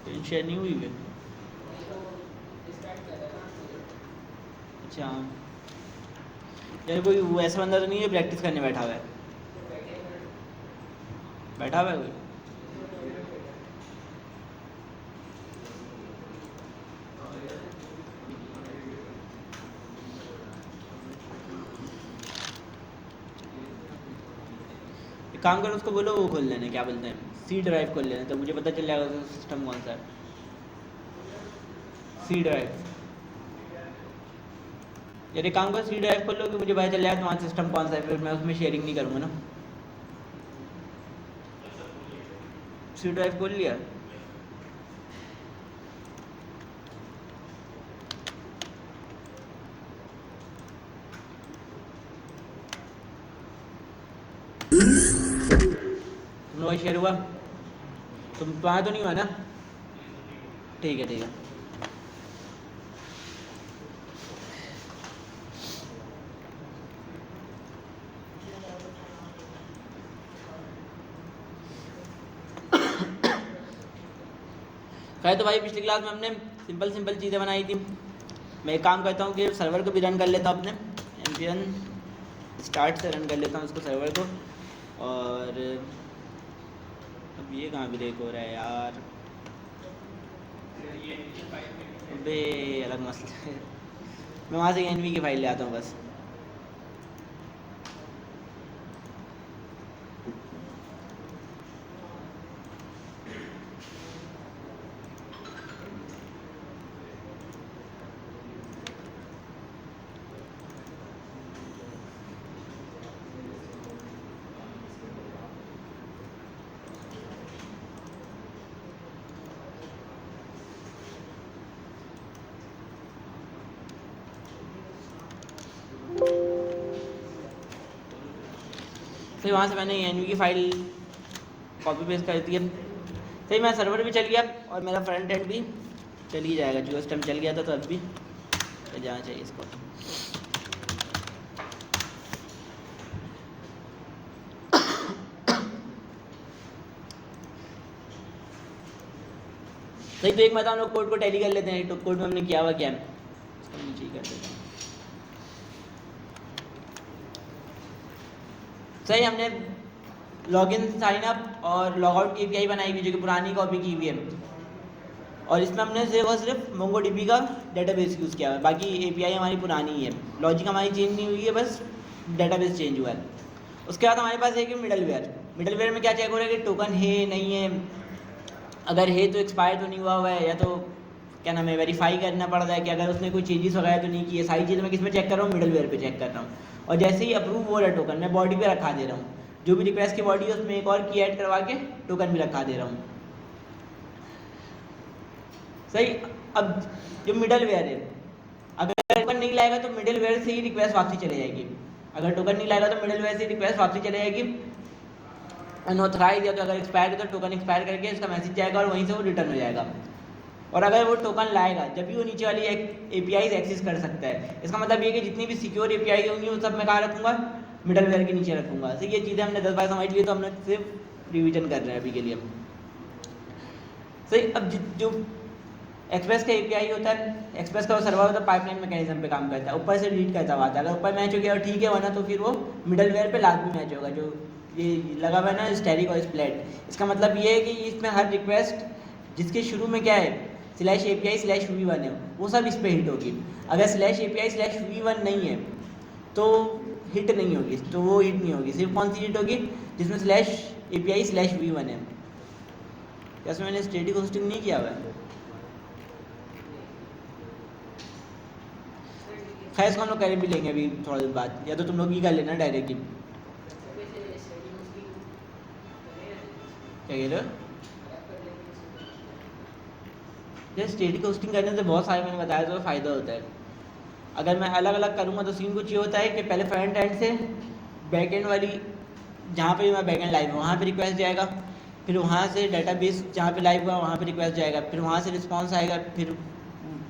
Share नहीं हुई है। अच्छा यार कोई वो ऐसा बंदा तो नहीं है प्रैक्टिस करने बैठा हुआ है? बैठा हुआ है कोई? एक काम करो उसको बोलो वो खोल लेने, क्या बोलते हैं, सी ड्राइव खोल लेने, तो मुझे पता चल जाएगा उसका सिस्टम कौन सा है। सी ड्राइव यार, एक काम करो सी ड्राइव खोल लो कि मुझे पता चल जाएगा तुम्हारा सिस्टम कौन सा है, फिर मैं उसमें शेयरिंग नहीं करूँगा ना। सी ड्राइव खोल लिया? तुम लोग शेयर हुआ? तुम्हारा तो नहीं हुआ ना? ठीक है ठीक है। खैर तो भाई पिछली क्लास में हमने सिंपल सिंपल चीज़ें बनाई थी। मैं एक काम करता हूँ कि सर्वर को भी रन कर लेता हूँ अपने npm स्टार्ट से रन कर लेता हूँ उसको सर्वर को। और अब ये कहाँ ब्रेक हो रहा है यार, अबे अलग मसला है। मैं वहाँ से एनवी की फाइल ले आता हूँ बस। फिर वहाँ से मैंने एनवी की फाइल कॉपी पेस्ट कर दी है। सही मेरा सर्वर भी चल गया और मेरा फ्रंट एंड भी चल ही जाएगा, जो उस टाइम चल गया था तो अब भी चल जाना चाहिए इसको। सही तो एक मतलब हम लोग कोड को टैली कर लेते हैं, तो कोड में हमने किया हुआ क्या है इसको नीचे ही कर देते हैं। सही हमने लॉगिन साइन अप और लॉगआउट की एपीआई बनाई हुई जो कि पुरानी कॉपी की हुई है, और इसमें हमने सिर्फ और सिर्फ मोंगोडीबी का डेटाबेस यूज़ किया हुआ है। बाकी एपीआई हमारी पुरानी ही है, लॉजिक हमारी चेंज नहीं हुई है, बस डेटाबेस चेंज हुआ है। उसके बाद हमारे पास है कि मिडलवेयर में क्या चेक हो रहा है कि टोकन है नहीं है, अगर है तो एक्सपायर तो नहीं हुआ है, या तो क्या नाम है वेरीफाई करना पड़ रहा है कि अगर उसने कोई चेंजेस वगैरह तो नहीं किए। सारी चीज़ें मैं किस में चेक कर रहा हूँ, मिडलवेयर पे चेक कर रहा हूँ। और जैसे ही अप्रूव हो रहा है टोकन, मैं बॉडी पे रखा दे रहा हूँ, जो भी रिक्वेस्ट की बॉडी है उसमें एक और की ऐड करवा के टोकन भी रखा दे रहा हूँ। सही, अब जो मिडलवेयर है, अगर टोकन नहीं लाएगा तो मिडलवेयर से ही रिक्वेस्ट वापसी चले जाएगी। अगर टोकन नहीं लाएगा तो मिडलवेयर से रिक्वेस्ट वापसी चले जाएगी अनऑथराइज, या तो अगर एक्सपायर है तो टोकन एक्सपायर करके इसका मैसेज जाएगा और वहीं से वो रिटर्न हो जाएगा। और अगर वो टोकन लाएगा जब भी वो नीचे वाली एपीआई एक्सेस कर सकता है। इसका मतलब ये कि जितनी भी सिक्योर एपीआई होंगी वो सब मैं कहाँ रखूँगा, मिडलवेयर के नीचे रखूँगा। तो ये चीज़ें हमने 10 बार समझ ली, तो हमने सिर्फ रिविजन कर रहे हैं अभी के लिए। सही, अब जो एक्सप्रेस का एपीआई होता है, एक्सप्रेस का वो सर्वर होता है, पाइपलाइन मैकेनिज्म पे काम करता है, ऊपर से रीड करता हुआ आता है। अगर ऊपर मैच हो गया और ठीक है, वरना तो फिर वो मिडलवेयर पे लाजमी मैच होगा। जो ये लगा हुआ है ना स्टैटिक और स्प्लिट, इसका मतलब ये है कि इसमें हर रिक्वेस्ट जिसके शुरू में क्या है /API/v1 है, वो सब इस पर हिट होगी। अगर /API/v1 नहीं है तो हिट नहीं होगी, तो वो हिट नहीं होगी। सिर्फ कौन सी हिट होगी, जिसमें /API/v1 है। जैसे मैंने स्टैटिक होस्टिंग नहीं किया हुआ है। खैर इसको हम लोग कर भी लेंगे अभी थोड़ा देर बाद, या तो तुम लोग ही कर लेना डायरेक्टली। क्या कह रहे हो? जैसे स्टैटिक होस्टिंग करने से बहुत सारे मैंने बताया तो फ़ायदा होता है। अगर मैं अलग अलग करूँगा तो सीन कुछ ये होता है कि पहले फ्रंट एंड से बैक एंड वाली, जहाँ पे मैं बैक एंड लाइव है वहाँ पे रिक्वेस्ट जाएगा, फिर वहाँ से डेटाबेस जहाँ पे लाइव हुआ वहाँ पे रिक्वेस्ट जाएगा, फिर वहाँ से रिस्पांस आएगा, फिर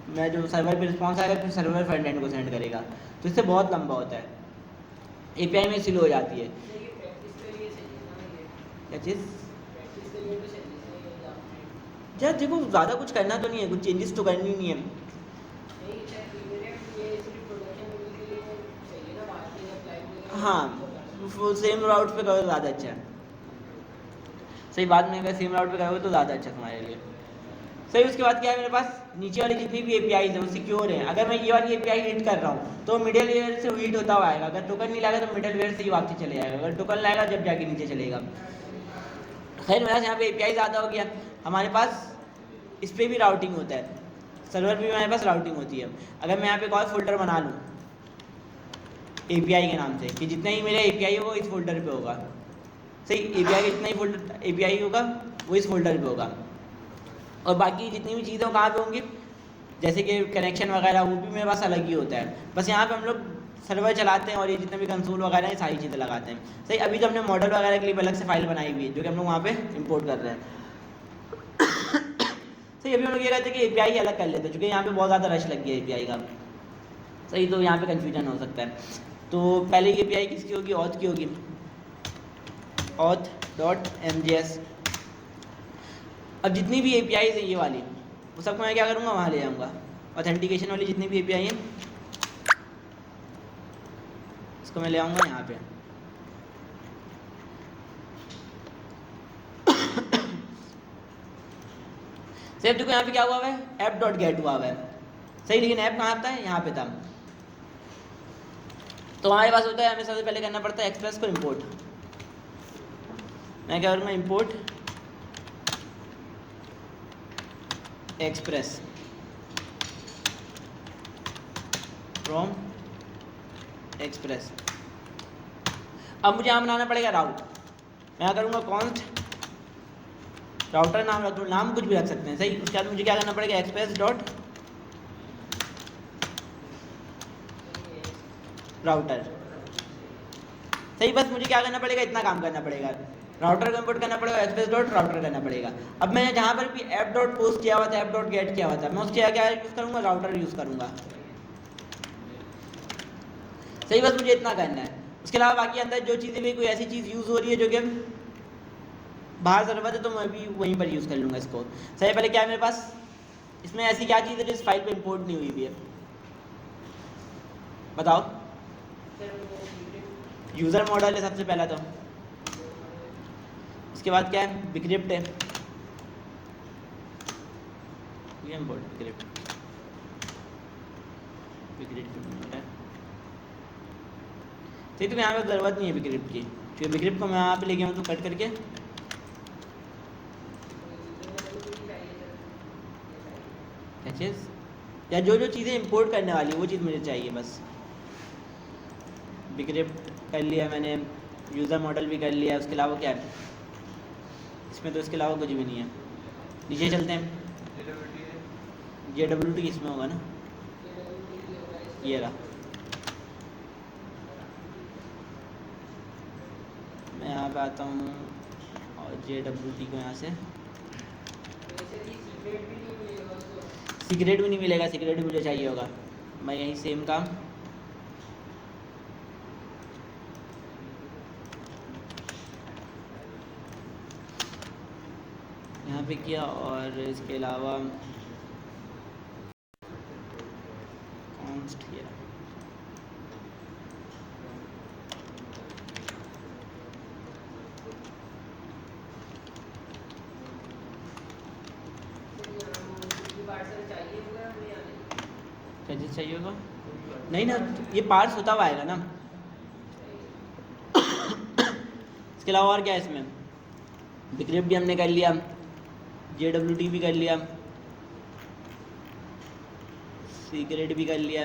मैं जो सर्वर पे रिस्पांस आएगा, फिर सर्वर फ्रंट एंड को सेंड करेगा। तो इससे बहुत लंबा होता है, एपीआई में स्लो हो जाती है। क्या चीज़? यार देखो ज़्यादा कुछ करना तो नहीं है, कुछ चेंजेस तो करनी नहीं है। हाँ, वो सेम राउट पे करो ज़्यादा अच्छा है। सही बात में, अगर सेम राउट पे करोगे तो ज़्यादा अच्छा है तुम्हारे लिए। सही, उसके बाद क्या है मेरे पास, नीचे वाली जितनी भी एपीआई है वो सिक्योर है। अगर मैं ये वाली एपीआई हिट कर रहा हूँ तो मिडिल वेयर से हिट होता हुआ आएगा। अगर टोकन नहीं लाएगा तो मिडिल वेयर से ही वापस चले जाएगा, अगर टोकन लाएगा जब जाके नीचे चलेगा। खैर मेरे पास यहाँ पे एपीआई ज़्यादा हो गया। हमारे पास इस पर भी राउटिंग होता है, सर्वर भी हमारे पास राउटिंग होती है। अगर मैं यहाँ पे एक और फोल्डर बना लूँ एपीआई के नाम से कि जितना ही मेरा एपीआई होगा इस फोल्डर पे होगा। सही, एपीआई का जितना ही फोल्डर एपीआई होगा वो इस फोल्डर पे होगा, और बाकी जितनी भी चीज़ें कहाँ पे होंगी, जैसे कि कनेक्शन वगैरह वो भी मेरे पास अलग ही होता है। बस यहाँ पे हम लोग सर्वर चलाते हैं और ये जितने भी कंसोल वगैरह हैं सारी चीज़ें लगाते हैं। सही, अभी तो हमने मॉडल वगैरह के लिए अलग से फाइल बनाई हुई है जो कि हम लोग वहाँ पे इंपोर्ट कर रहे हैं। सही, अभी हम लोग ये कहते हैं कि एपीआई अलग कर लेते हैं, क्योंकि यहाँ पे बहुत ज़्यादा रश लग गया एपीआई का। सही, तो यहाँ पे कन्फ्यूजन हो सकता है। तो पहले एपीआई किसकी होगी, ऑथ की होगी, auth.mjs। अब जितनी भी एपीआई है ये वाली वो सबको मैं क्या करूँगा, वहाँ ले जाऊँगा। ऑथेंटिकेशन वाली जितनी भी एपीआई हैं इसको मैं ले आऊँगा यहाँ पे। सिर्फ देखो यहाँ पे क्या हुआ है, app.get हुआ है। सही, लेकिन ऐप कहाँ आता है, यहाँ पे था। तो हमारे पास होता है, हमें सबसे पहले करना पड़ता है एक्सप्रेस को इंपोर्ट। मैं क्या करूँगा, इंपोर्ट एक्सप्रेस फ्रॉम एक्सप्रेस। अब मुझे यहाँ बनाना पड़ेगा राउट। मैं करूँगा कॉन्स्ट राउटर नाम रख दूँ, नाम कुछ भी रख सकते हैं। सही, उसके बाद मुझे क्या करना पड़ेगा, एक्सप्रेस डॉट राउटर। सही, बस मुझे क्या करना पड़ेगा, इतना काम करना पड़ेगा। राउटर को इंपोर्ट करना पड़ेगा, एक्सप्रेस डॉट राउटर करना पड़ेगा। अब मैंने जहाँ पर भी ऐप डॉट पोस्ट किया हुआ था, ऐप डॉट गेट किया हुआ था, मैं उसके क्या यूज़ करूँगा, राउटर यूज़ करूँगा। सही, बस मुझे इतना करना है। उसके अलावा बाकी अंदर जो चीज़ें भी कोई ऐसी चीज़ यूज़ हो रही है जो कि बाहर ज़रूरत है तो मैं भी वहीं पर यूज़ कर लूँगा इसको। सही, पहले क्या है मेरे पास, इसमें ऐसी क्या चीज़ है जो इस फाइल पे इंपोर्ट नहीं हुई भी है, बताओ। यूज़र मॉडल है सबसे पहला तो, उसके बाद क्या है, बिक्रिप्ट है, बिक्रिप्ट है। सही, तो यहाँ पे ज़रूरत नहीं है बिक्रिप्ट की, क्योंकि बिक्रिप्ट को मैं यहाँ पे लेके आऊँ तो कट करके क्या चीज़, या जो जो चीज़ें इंपोर्ट करने वाली है वो चीज़ मुझे चाहिए बस। बिक्रिप्ट कर लिया मैंने, यूज़र मॉडल भी कर लिया। उसके अलावा क्या है इसमें, तो इसके अलावा कुछ भी नहीं है। नीचे चलते हैं, JWT इसमें होगा ना, ये रहा। मैं यहाँ पे आता हूँ और JWT को यहाँ से, सीक्रेट भी नहीं मिलेगा, सीक्रेट भी मुझे चाहिए होगा। मैं यही सेम काम यहाँ पे किया, और इसके अलावा कॉन्स्ट किया। क्या चीज़ चाहिए होगा, नहीं ना, ये पार्ट्स होता हुआ आएगा ना। इसके अलावा और क्या है इसमें, बिक्रिप्ट भी हमने कर लिया, JWT भी कर लिया, सीक्रेट भी कर लिया,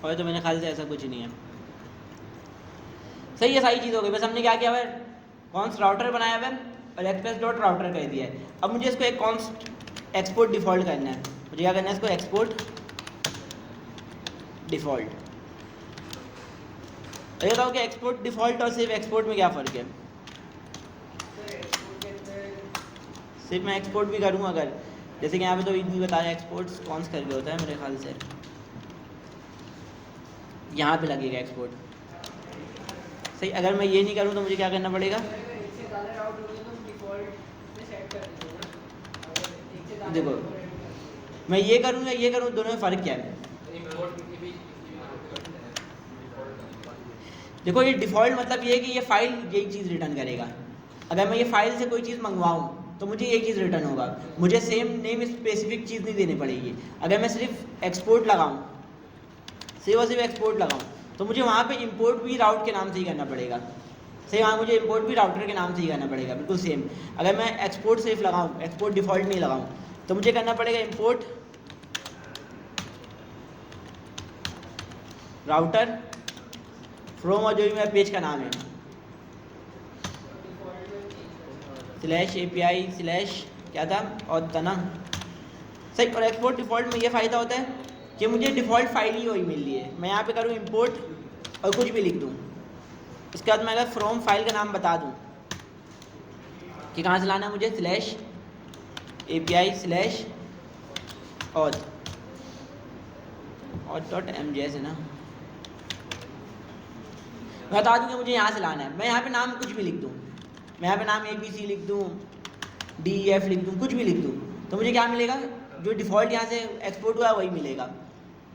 और तो मेरे ख्याल से ऐसा कुछ नहीं है। सही है, सारी चीज़ हो गई। बस हमने क्या किया है, कॉन्स्ट राउटर बनाया हुआ है और एक्सप्रेस डॉट राउटर कर दिया है। अब मुझे इसको एक कॉन्स्ट एक्सपोर्ट डिफ़ॉल्ट करना है। मुझे क्या करना है, इसको एक्सपोर्ट डिफ़ॉल्ट। ये बताओ कि एक्सपोर्ट डिफ़ॉल्ट और सिर्फ एक्सपोर्ट में क्या फ़र्क है। सिर्फ मैं एक्सपोर्ट भी करूँगा अगर, जैसे कि यहाँ पे तो इतनी बताया एक्सपोर्ट्स कौन से करके होता है, मेरे ख्याल से यहाँ पे लगेगा एक्सपोर्ट। सही, अगर मैं ये नहीं करूँ तो मुझे क्या करना पड़ेगा, देखो मैं ये करूँ या ये करूँ, दोनों में फ़र्क क्या है? देखो ये डिफ़ॉल्ट मतलब ये है कि ये फ़ाइल यही चीज़ रिटर्न करेगा। अगर मैं ये फ़ाइल से कोई चीज़ मंगवाऊँ तो मुझे एक चीज़ रिटर्न होगा, मुझे सेम नेम स्पेसिफिक चीज़ नहीं देनी पड़ेगी। अगर मैं सिर्फ एक्सपोर्ट लगाऊँ, सिर्फ और सिर्फ एक्सपोर्ट लगाऊँ, तो मुझे वहाँ पे इंपोर्ट भी राउट के नाम से ही करना पड़ेगा। सेम वहाँ मुझे इंपोर्ट भी राउटर के नाम से ही करना पड़ेगा, बिल्कुल सेम। अगर मैं एक्सपोर्ट सिर्फ लगाऊँ, एक्सपोर्ट डिफ़ॉल्ट नहीं लगाऊँ, तो मुझे करना पड़ेगा इंपोर्ट राउटर फ्रॉम, और जो भी मेरा पेज का नाम है /API/ क्या था और था ना सही। और एक्सपोर्ट डिफ़ॉल्ट में ये फ़ायदा होता है कि मुझे डिफ़ॉल्ट फाइल ही वही मिल रही है। मैं यहाँ पे करूँ इंपोर्ट और कुछ भी लिख दूँ, उसके बाद मैं अगर फ्रॉम फाइल का नाम बता दूँ कि कहाँ से लाना है मुझे, /API/auth है ना, मैं बता दूँ कि मुझे यहाँ से लाना है। मैं यहाँ पे नाम कुछ भी लिख दूँ, मैं यहाँ पे नाम ABC लिख दूँ, DEF लिख दूँ, कुछ भी लिख दूँ, तो मुझे क्या मिलेगा? जो डिफ़ॉल्ट यहाँ से एक्सपोर्ट हुआ है वही मिलेगा।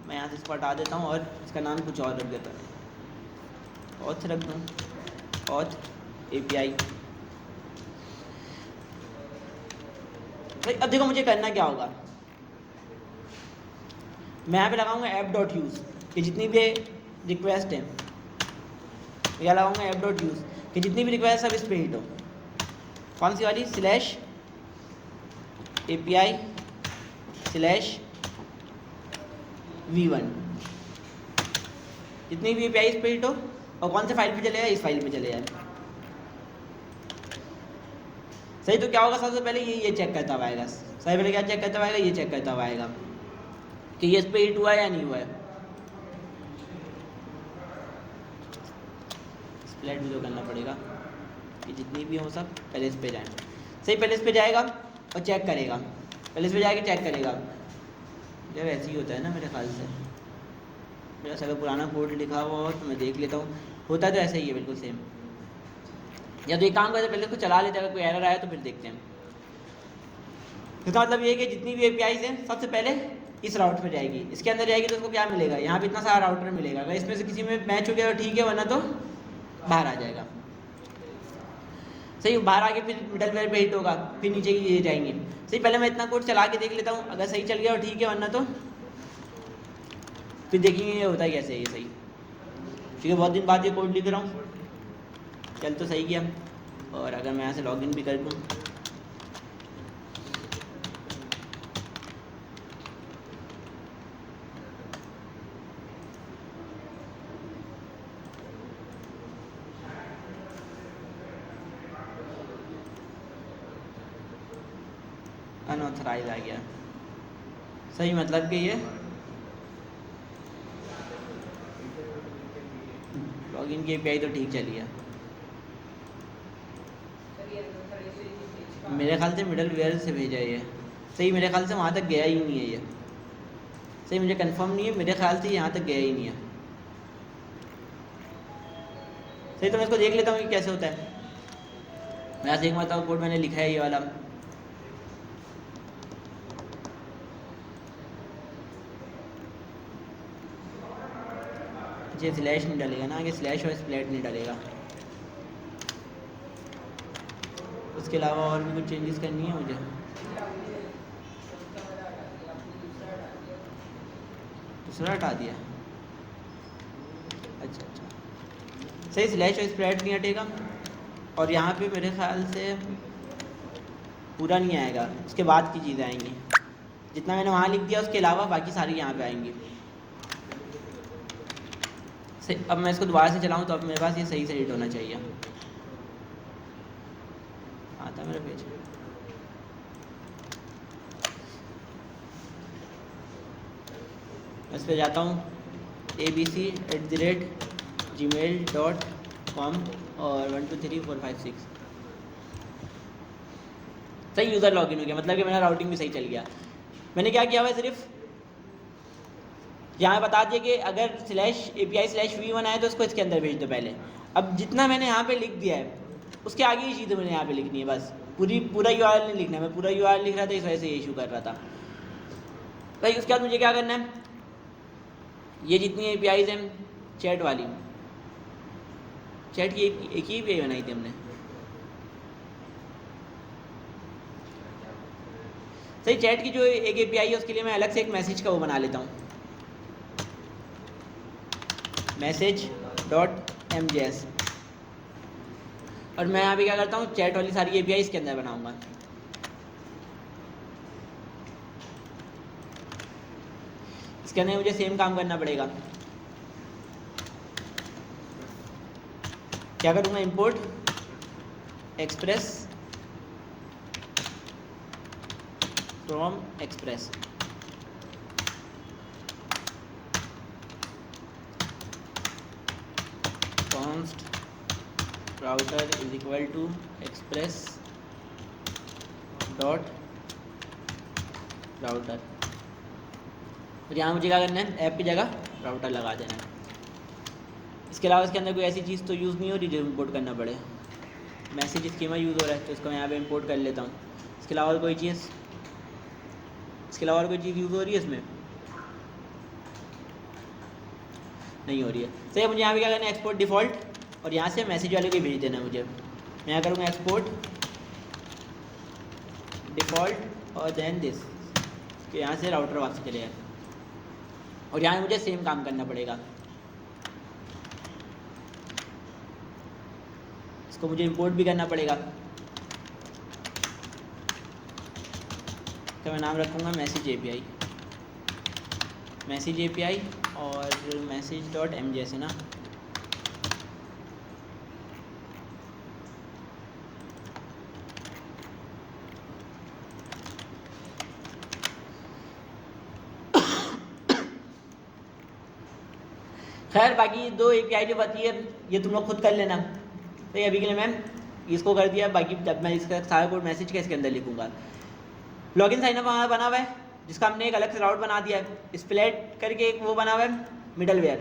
मैं यहाँ से इसको हटा देता हूँ और इसका नाम कुछ और रख देता हूँ, auth रख दूँ, auth API। भाई अब देखो मुझे करना क्या होगा, मैं यहाँ पे लगाऊंगा app.use कि जितनी भी रिक्वेस्ट है, क्या लगाऊंगा app.use कि जितनी भी रिक्वेस्ट सब इस पर हिट हो। कौन सी वाली? /API/v1, जितनी भी API इस पर हिट हो, और कौन से फाइल पे चले जाए? इस फाइल पे चले जाए। सही। तो क्या होगा, सबसे पहले ये चेक करता हुआ आएगा। सबसे पहले क्या चेक करता हुआ आएगा? ये चेक करता हुआ आएगा कि ये इस पर हिट हुआ है या नहीं हुआ है। स्प्लिट भी तो करना पड़ेगा कि जितनी भी हो सब पहले इस पे जाए। सही, पहले इस पे जाएगा और चेक करेगा, पहले इस पे जाके चेक करेगा। जब ऐसे ही होता है ना मेरे ख्याल से, मेरा अगर पुराना कोड लिखा हुआ हो तो मैं देख लेता हूँ, होता तो ऐसा ही है बिल्कुल सेम। या तो एक काम करते, पहले इसको चला लेते हैं, अगर कोई एरर आया तो फिर देखते हैं। इसका मतलब ये है कि जितनी भी APIs हैं सबसे पहले इस राउट पे जाएगी, इसके अंदर जाएगी तो उसको क्या मिलेगा? यहाँ पे इतना सारा राउटर मिलेगा। अगर इसमें से किसी में मैच हो गया तो ठीक है, वरना तो बाहर आ जाएगा। सही, बाहर आके फिर मिडलवेयर पे हिट होगा, फिर नीचे की ये जाएंगे। सही, पहले मैं इतना कोड चला के देख लेता हूँ, अगर सही चल गया और ठीक है, वरना तो फिर देखेंगे ये होता है कैसे है। ये सही, ठीक है, बहुत दिन बाद ये कोड लिख रहा हूँ, चल तो सही गया। और अगर मैं यहाँ से लॉगिन भी कर दूँ, अनऑथराइज आ गया। सही, मतलब कि ये लॉगिन की API तो ठीक चली है। मेरे ख्याल से मिडलवेयर से भेजा है ये। सही, मेरे ख्याल से वहाँ तक गया ही नहीं है ये। सही, मुझे कंफर्म नहीं है, मेरे ख्याल से यहाँ तक गया ही नहीं है। सही, तो मैं इसको देख लेता हूँ कि कैसे होता है। मैं यहाँ से एक बताऊँ, कोड मैंने लिखा है ये वाला, ये स्लैश नहीं डालेगा ना, आगे स्लैश और स्प्लिट नहीं डालेगा। उसके अलावा और भी कुछ चेंजेस करनी है मुझे। दूसरा हटा दिया, अच्छा। सही, स्लैश और स्प्लिट नहीं हटेगा, और यहाँ पे मेरे ख्याल से पूरा नहीं आएगा, उसके बाद की चीज़ें आएंगी। जितना मैंने वहाँ लिख दिया उसके अलावा बाकी सारी यहाँ पे आएंगी। सही, अब मैं इसको दोबारा से चलाऊँ तो अब मेरे पास ये सही से हिट होना चाहिए। आता है मेरा पेज, मैं इस पर जाता हूँ abc@gmail.com और 1 2 3 4 5 6। सही, यूज़र लॉगिन हो गया, मतलब कि मेरा राउटिंग भी सही चल गया। मैंने क्या किया हुआ है, सिर्फ यहाँ बता दिया कि अगर /API/v1 आए तो उसको इसके अंदर भेज दो पहले। अब जितना मैंने यहाँ पे लिख दिया है उसके आगे ही चीज़ें मैंने यहाँ पे लिखनी है बस। पूरा यूआरएल नहीं लिखना है, मैं पूरा यूआरएल लिख रहा था, इस वजह से ये इशू कर रहा था भाई। उसके बाद मुझे क्या करना है, ये जितनी एपीआईज हैं चैट वाली, चैट की एक ही एपीआई बनाई थी हमने, सही। चैट की जो एक एपीआई है उसके लिए मैं अलग से एक मैसेज का वो बना लेता हूँ, message.mjs, और मैं यहाँ पे क्या करता हूँ, चैट वाली सारी एपीआई इसके अंदर बनाऊंगा। इसके अंदर मुझे सेम काम करना पड़ेगा। क्या करूँगा, import express from express, const router is equal to express dot router, और यहाँ मुझे क्या करना है, ऐप की जगह राउटर लगा देना है। इसके अलावा इसके अंदर कोई ऐसी चीज़ तो यूज़ नहीं हो रही जो इंपोर्ट करना पड़े। मैसेज स्कीमा यूज़ हो रहा है तो इसको मैं यहाँ पे इंपोर्ट कर लेता हूँ। इसके अलावा कोई चीज़ यूज़ हो रही है इसमें, नहीं हो रही है। तो ये मुझे यहाँ पे क्या करना है, एक्सपोर्ट डिफ़ॉल्ट, और यहाँ से मैसेज वाले को भेज देना है मुझे। मैं यहाँ करूँगा एक्सपोर्ट डिफ़ॉल्ट और देन दिस, कि यहाँ से राउटर वापस चले जाए, और यहाँ मुझे सेम काम करना पड़ेगा। इसको मुझे इंपोर्ट भी करना पड़ेगा। तो मैं नाम रखूँगा मैसेज एपीआई और message.mjs है ना। खैर बाकी दो एपीआई जो बची है ये तुम लोग खुद कर लेना। तो ये अभी के लिए मैम इसको कर दिया, बाकी जब मैं इसका सारा कोड मैसेज का इसके अंदर लिखूंगा। लॉगिन साइनअप हमारा बना हुआ है जिसका हमने एक अलग से राउट बना दिया है, स्प्लेट करके एक वो बना हुआ है मिडलवेयर,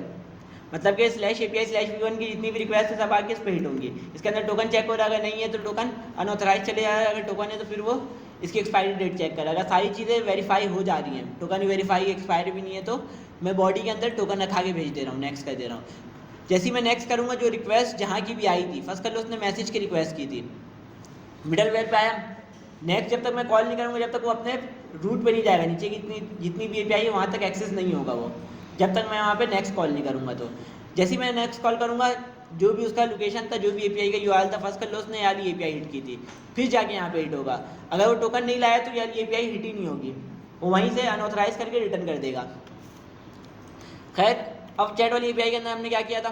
मतलब कि /API/v1 की जितनी भी रिक्वेस्ट है सब आके इस पर हिट होंगी। इसके अंदर टोकन चेक हो रहा है, अगर नहीं है तो टोकन अनऑथराइज चले जा रहा है, अगर टोकन है तो फिर वो इसकी एक्सपायरी डेट चेक करेगा। सारी चीज़ें वेरीफाई हो जा रही हैं, टोकन भी वेरीफाई, एक्सपायरी भी नहीं है, तो मैं बॉडी के अंदर टोकन रखा के भेज दे रहा हूँ, नेक्स्ट कर दे रहा हूँ। जैसे ही मैं नेक्स्ट करूँगा जो रिक्वेस्ट जहाँ की भी आई थी, फर्स्ट कर लो उसने मैसेज की रिक्वेस्ट की थी, मिडलवेयर पे आया, नेक्स्ट जब तक मैं कॉल नहीं करूँगा जब तक वो अपने रूट पे नहीं जाएगा, नीचे की जितनी भी एपीआई है वहाँ तक एक्सेस नहीं होगा वो, जब तक मैं वहाँ पे नेक्स्ट कॉल नहीं करूँगा। तो जैसे ही मैं नेक्स्ट कॉल करूँगा जो भी उसका लोकेशन था, जो भी एपीआई का यूआरएल था, फर्स्ट कर लो उसने यार एपीआई हिट की थी, फिर जाके यहाँ पे हिट होगा। अगर वो टोकन नहीं लाया तो यार एपीआई हिट ही नहीं होगी, वो वहीं से अनऑथराइज करके रिटर्न कर देगा। खैर अब चैट वाली एपीआई के अंदर हमने क्या किया था,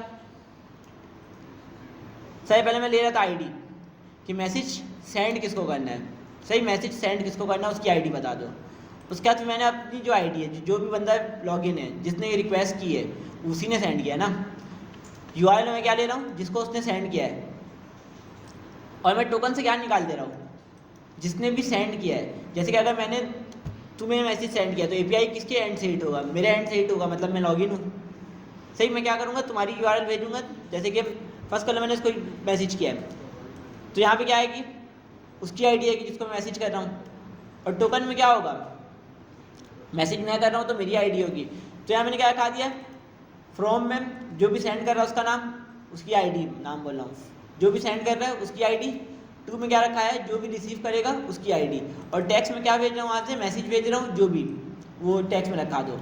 सही पहले मैं ले रहा था आईडी कि मैसेज सेंड किसको करना है, सही मैसेज सेंड किसको करना है उसकी आईडी बता दो। उसके बाद मैंने अपनी जो आईडी है, जो भी बंदा लॉगिन है जिसने ये रिक्वेस्ट की है उसी ने सेंड किया ना, यूआरएल में क्या ले रहा हूँ जिसको उसने सेंड किया है, और मैं टोकन से क्या निकाल दे रहा हूँ जिसने भी सेंड किया है। जैसे कि अगर मैंने तुम्हें मैसेज सेंड किया तो एपीआई किसके एंड से हिट होगा, मेरे एंड से हिट होगा, मतलब मैं लॉगिन हूँ। सही, मैं क्या करूँगा तुम्हारी यूआरएल भेजूँगा, जैसे कि फर्स्ट कॉल मैंने इसको मैसेज किया है तो यहाँ पे क्या आएगी उसकी आईडी आएगी जिसको मैं मैसेज कर रहा हूँ, और टोकन में क्या होगा, मैसेज मैं कर रहा हूँ तो मेरी आईडी होगी। तो यहाँ मैंने क्या रखा दिया, फ्रॉम में जो भी सेंड कर रहा है उसका नाम, उसकी आईडी, नाम बोल रहा हूँ, जो भी सेंड कर रहा है उसकी आईडी, टू में क्या रखा है जो भी रिसीव करेगा उसकी आईडी, और टैक्स में क्या भेज रहा हूँ वहाँ से मैसेज भेज रहा हूँ जो भी, वो टैक्स में रखा दो।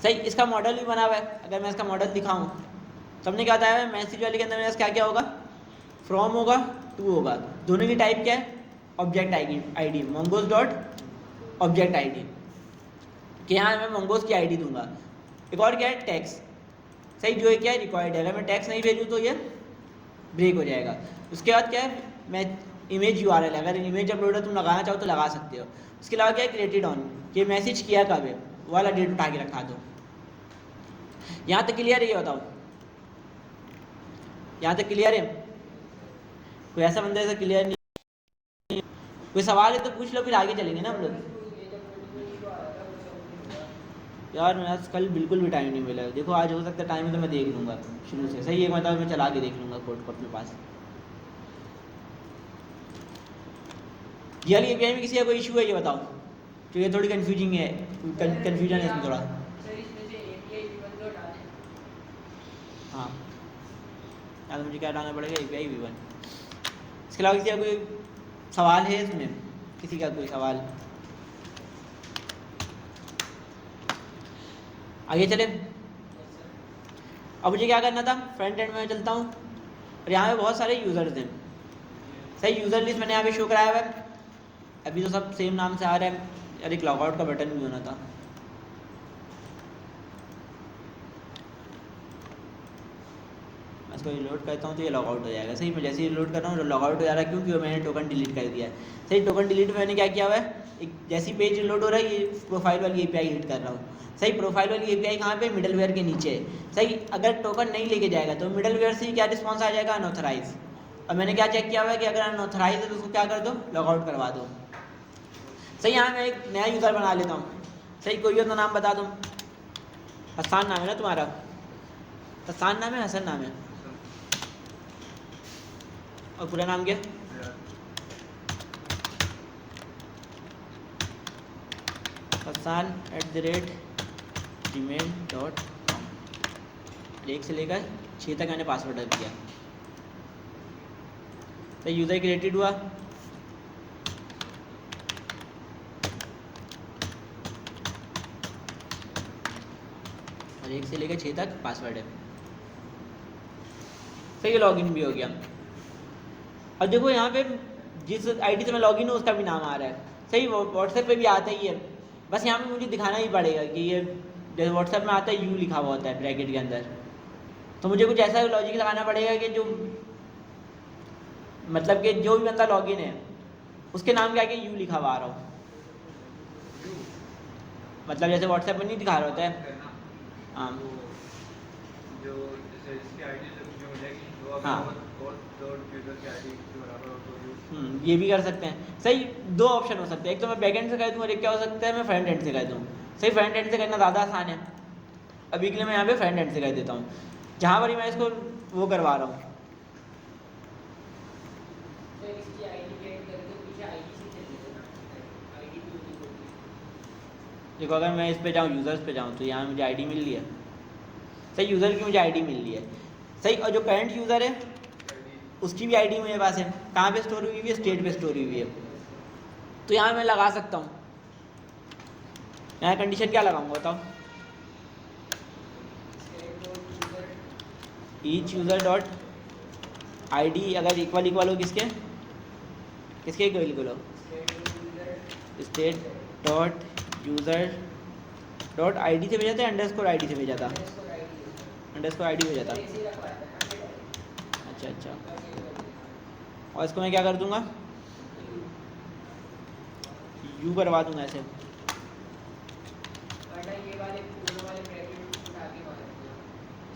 सही, इसका मॉडल भी बना हुआ है, अगर मैं इसका मॉडल दिखाऊँ तो हमने क्या बताया है, मैसेज वाले के अंदर मेरे पास क्या क्या होगा, फ्रॉम होगा, टू होगा, दोनों की टाइप क्या है, object ID, mongoose dot object ID, कि यहाँ मैं मंगोज की आईडी दूंगा। एक और क्या है, टैक्स, सही, जो है क्या है रिक्वायर्ड है, अगर मैं टैक्स नहीं भेजूँ तो ये ब्रेक हो जाएगा। उसके बाद क्या है, मैं इमेज यूआरएल है, अगर इमेज अपलोड तुम लगाना चाहो तो लगा सकते हो। उसके अलावा क्या है, क्रिएटेड ऑन, कि मैसेज किया कब है वाला डेट उठा के रखा दो। यहाँ तक क्लियर है, ये बताओ यहाँ तक क्लियर है, कोई ऐसा बंदा ऐसा क्लियर नहीं, कोई सवाल है तो पूछ लो, फिर आगे चलेंगे ना हम लोग। यार मैं आज कल बिल्कुल भी टाइम नहीं मिला है, देखो आज हो सकता है टाइम है तो मैं देख लूँगा शुरू से, सही है, मतलब मैं चला के देख लूँगा कोड को अपने पास। ये वाली एपीआई में किसी का कोई इशू है ये बताओ, तो ये थोड़ी कन्फ्यूजिंग है, कन्फ्यूजन है इसमें थोड़ा। हाँ यार मुझे क्या डालना पड़ेगा, API V1। इसके अलावा किसी का कोई सवाल है इसमें, किसी का कोई सवाल? आगे चले। अब मुझे क्या करना था, फ्रंट एंड में चलता हूँ और यहाँ पे बहुत सारे यूज़र्स हैं। सही, यूज़र लिस्ट मैंने यहाँ पे शो कराया हुआ है, अभी तो सब सेम नाम से आ रहा है। यार एक लॉगआउट का बटन भी होना था। मैं इसको रिलोड करता हूँ तो ये लॉगआउट हो जाएगा। सही, मैं जैसे ही रिलोड कर रहा हूँ लॉगआउट हो जा रहा है, क्योंकि मैंने टोकन डिलीट कर दिया है। सही, टोकन डिलीट में मैंने क्या किया हुआ है, एक जैसी पेज रिलोड हो रहा है ये प्रोफाइल वाली एपीआई हिट कर रहा हूँ। सही, प्रोफाइल वाली एपीआई कहाँ पे, मिडलवेयर के नीचे है। सही, अगर टोकन नहीं लेके जाएगा तो मिडलवेयर से क्या रिस्पॉन्स आ जाएगा, अनऑथराइज। और मैंने क्या चेक किया हुआ है कि अगर अनऑथराइज है तो उसको क्या कर दो, लॉगआउट करवा दो। सही, यहाँ मैं एक नया यूज़र बना लेता हूँ। सही, कोई और नाम बता दूँ। हसान नाम है ना तुम्हारा? हसान नाम है, हसन नाम है? और पूरा नाम क्या? hasan@gmail.com। 1 से लेकर 6 तक मैंने पासवर्ड डाल दिया। तो यूज़र क्रिएटेड हुआ। और 1 से लेकर 6 तक पासवर्ड है। सही, ये लॉगिन भी हो गया। और देखो यहाँ पे जिस आईडी से मैं लॉगिन हूँ उसका भी नाम आ रहा है। सही, व्हाट्सएप पे भी आता ही है, बस यहाँ पे मुझे दिखाना ही पड़ेगा कि ये जैसे व्हाट्सएप में आता है यू लिखा हुआ होता है ब्रैकेट के अंदर, तो मुझे कुछ ऐसा लॉजिक लगाना पड़ेगा कि जो मतलब कि जो भी बंदा लॉगिन है उसके नाम के आगे यू लिखा हुआ आ रहा हो। मतलब जैसे व्हाट्सएप में नहीं दिखा रहा होता है। हाँ हाँ, ये भी कर सकते हैं। सही, 2 ऑप्शन हो सकते हैं, एक तो मैं बैक एंड से कर दूँ और एक क्या हो सकता है मैं फ्रंट एंड से कर दूँ। सही, फ्रंट एंड से करना ज़्यादा आसान है। अभी के लिए मैं यहाँ पे फ्रंट एंड से कर देता हूँ, जहाँ पर ही मैं इसको वो करवा रहा हूँ। देखो अगर मैं इस पे जाऊँ, यूज़र्स पे जाऊँ, तो यहाँ मुझे आईडी मिल रही है। सही, यूज़र की मुझे आईडी मिल रही है। सही, और जो करंट यूज़र है उसकी भी आईडी मेरे पास है। कहाँ पे स्टोर हुई हुई है, स्टेट पे स्टोर हुई हुई है। तो यहाँ मैं लगा सकता हूँ। यहाँ कंडीशन क्या लगाऊंगा बताओ, ईच यूज़र डॉट आईडी अगर इक्वल हो किसके इक्वल हो, state dot user dot ID से भेजा था, अंडरस्कोर आईडी से भेजा था, अंडरस्कोर आईडी भेजा था। अच्छा, और इसको मैं क्या कर दूंगा, यू करवा दूंगा ऐसे।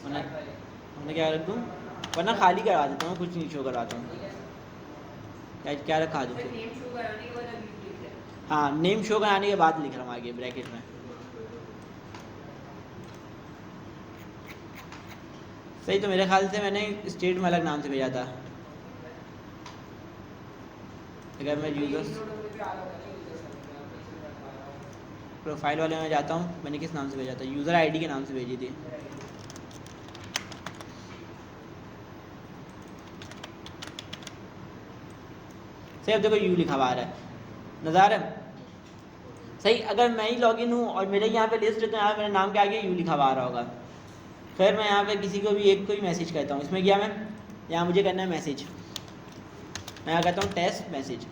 मैंने क्या रख दूँ, वरना खाली करवा देता हूँ, कुछ नहीं शो करवाता हूँ। क्या रखा दूँ फिर? हाँ, नेम शो कराने के बाद लिख रहा हूँ आगे ब्रैकेट में। सही, तो मेरे ख्याल से मैंने स्टेट में अलग नाम से भेजा था। अगर मैं यूज़र्स प्रोफाइल वाले में जाता हूँ, मैंने किस नाम से भेजा था, यूज़र आईडी के नाम से भेजी थी। सही, अब देखो यू लिखा हुआ आ रहा है, नज़र आ रहा है? सही, अगर मैं ही लॉगिन हूँ और मेरे यहाँ पे लिस्ट है तो यहाँ मेरे नाम के आगे यू लिखा हुआ आ रहा होगा। फिर मैं यहाँ पे किसी को भी एक को ही मैसेज करता हूँ। इसमें गया मैं, यहाँ मुझे करना है मैसेज, मैं यहाँ कहता हूँ टेस्ट मैसेज।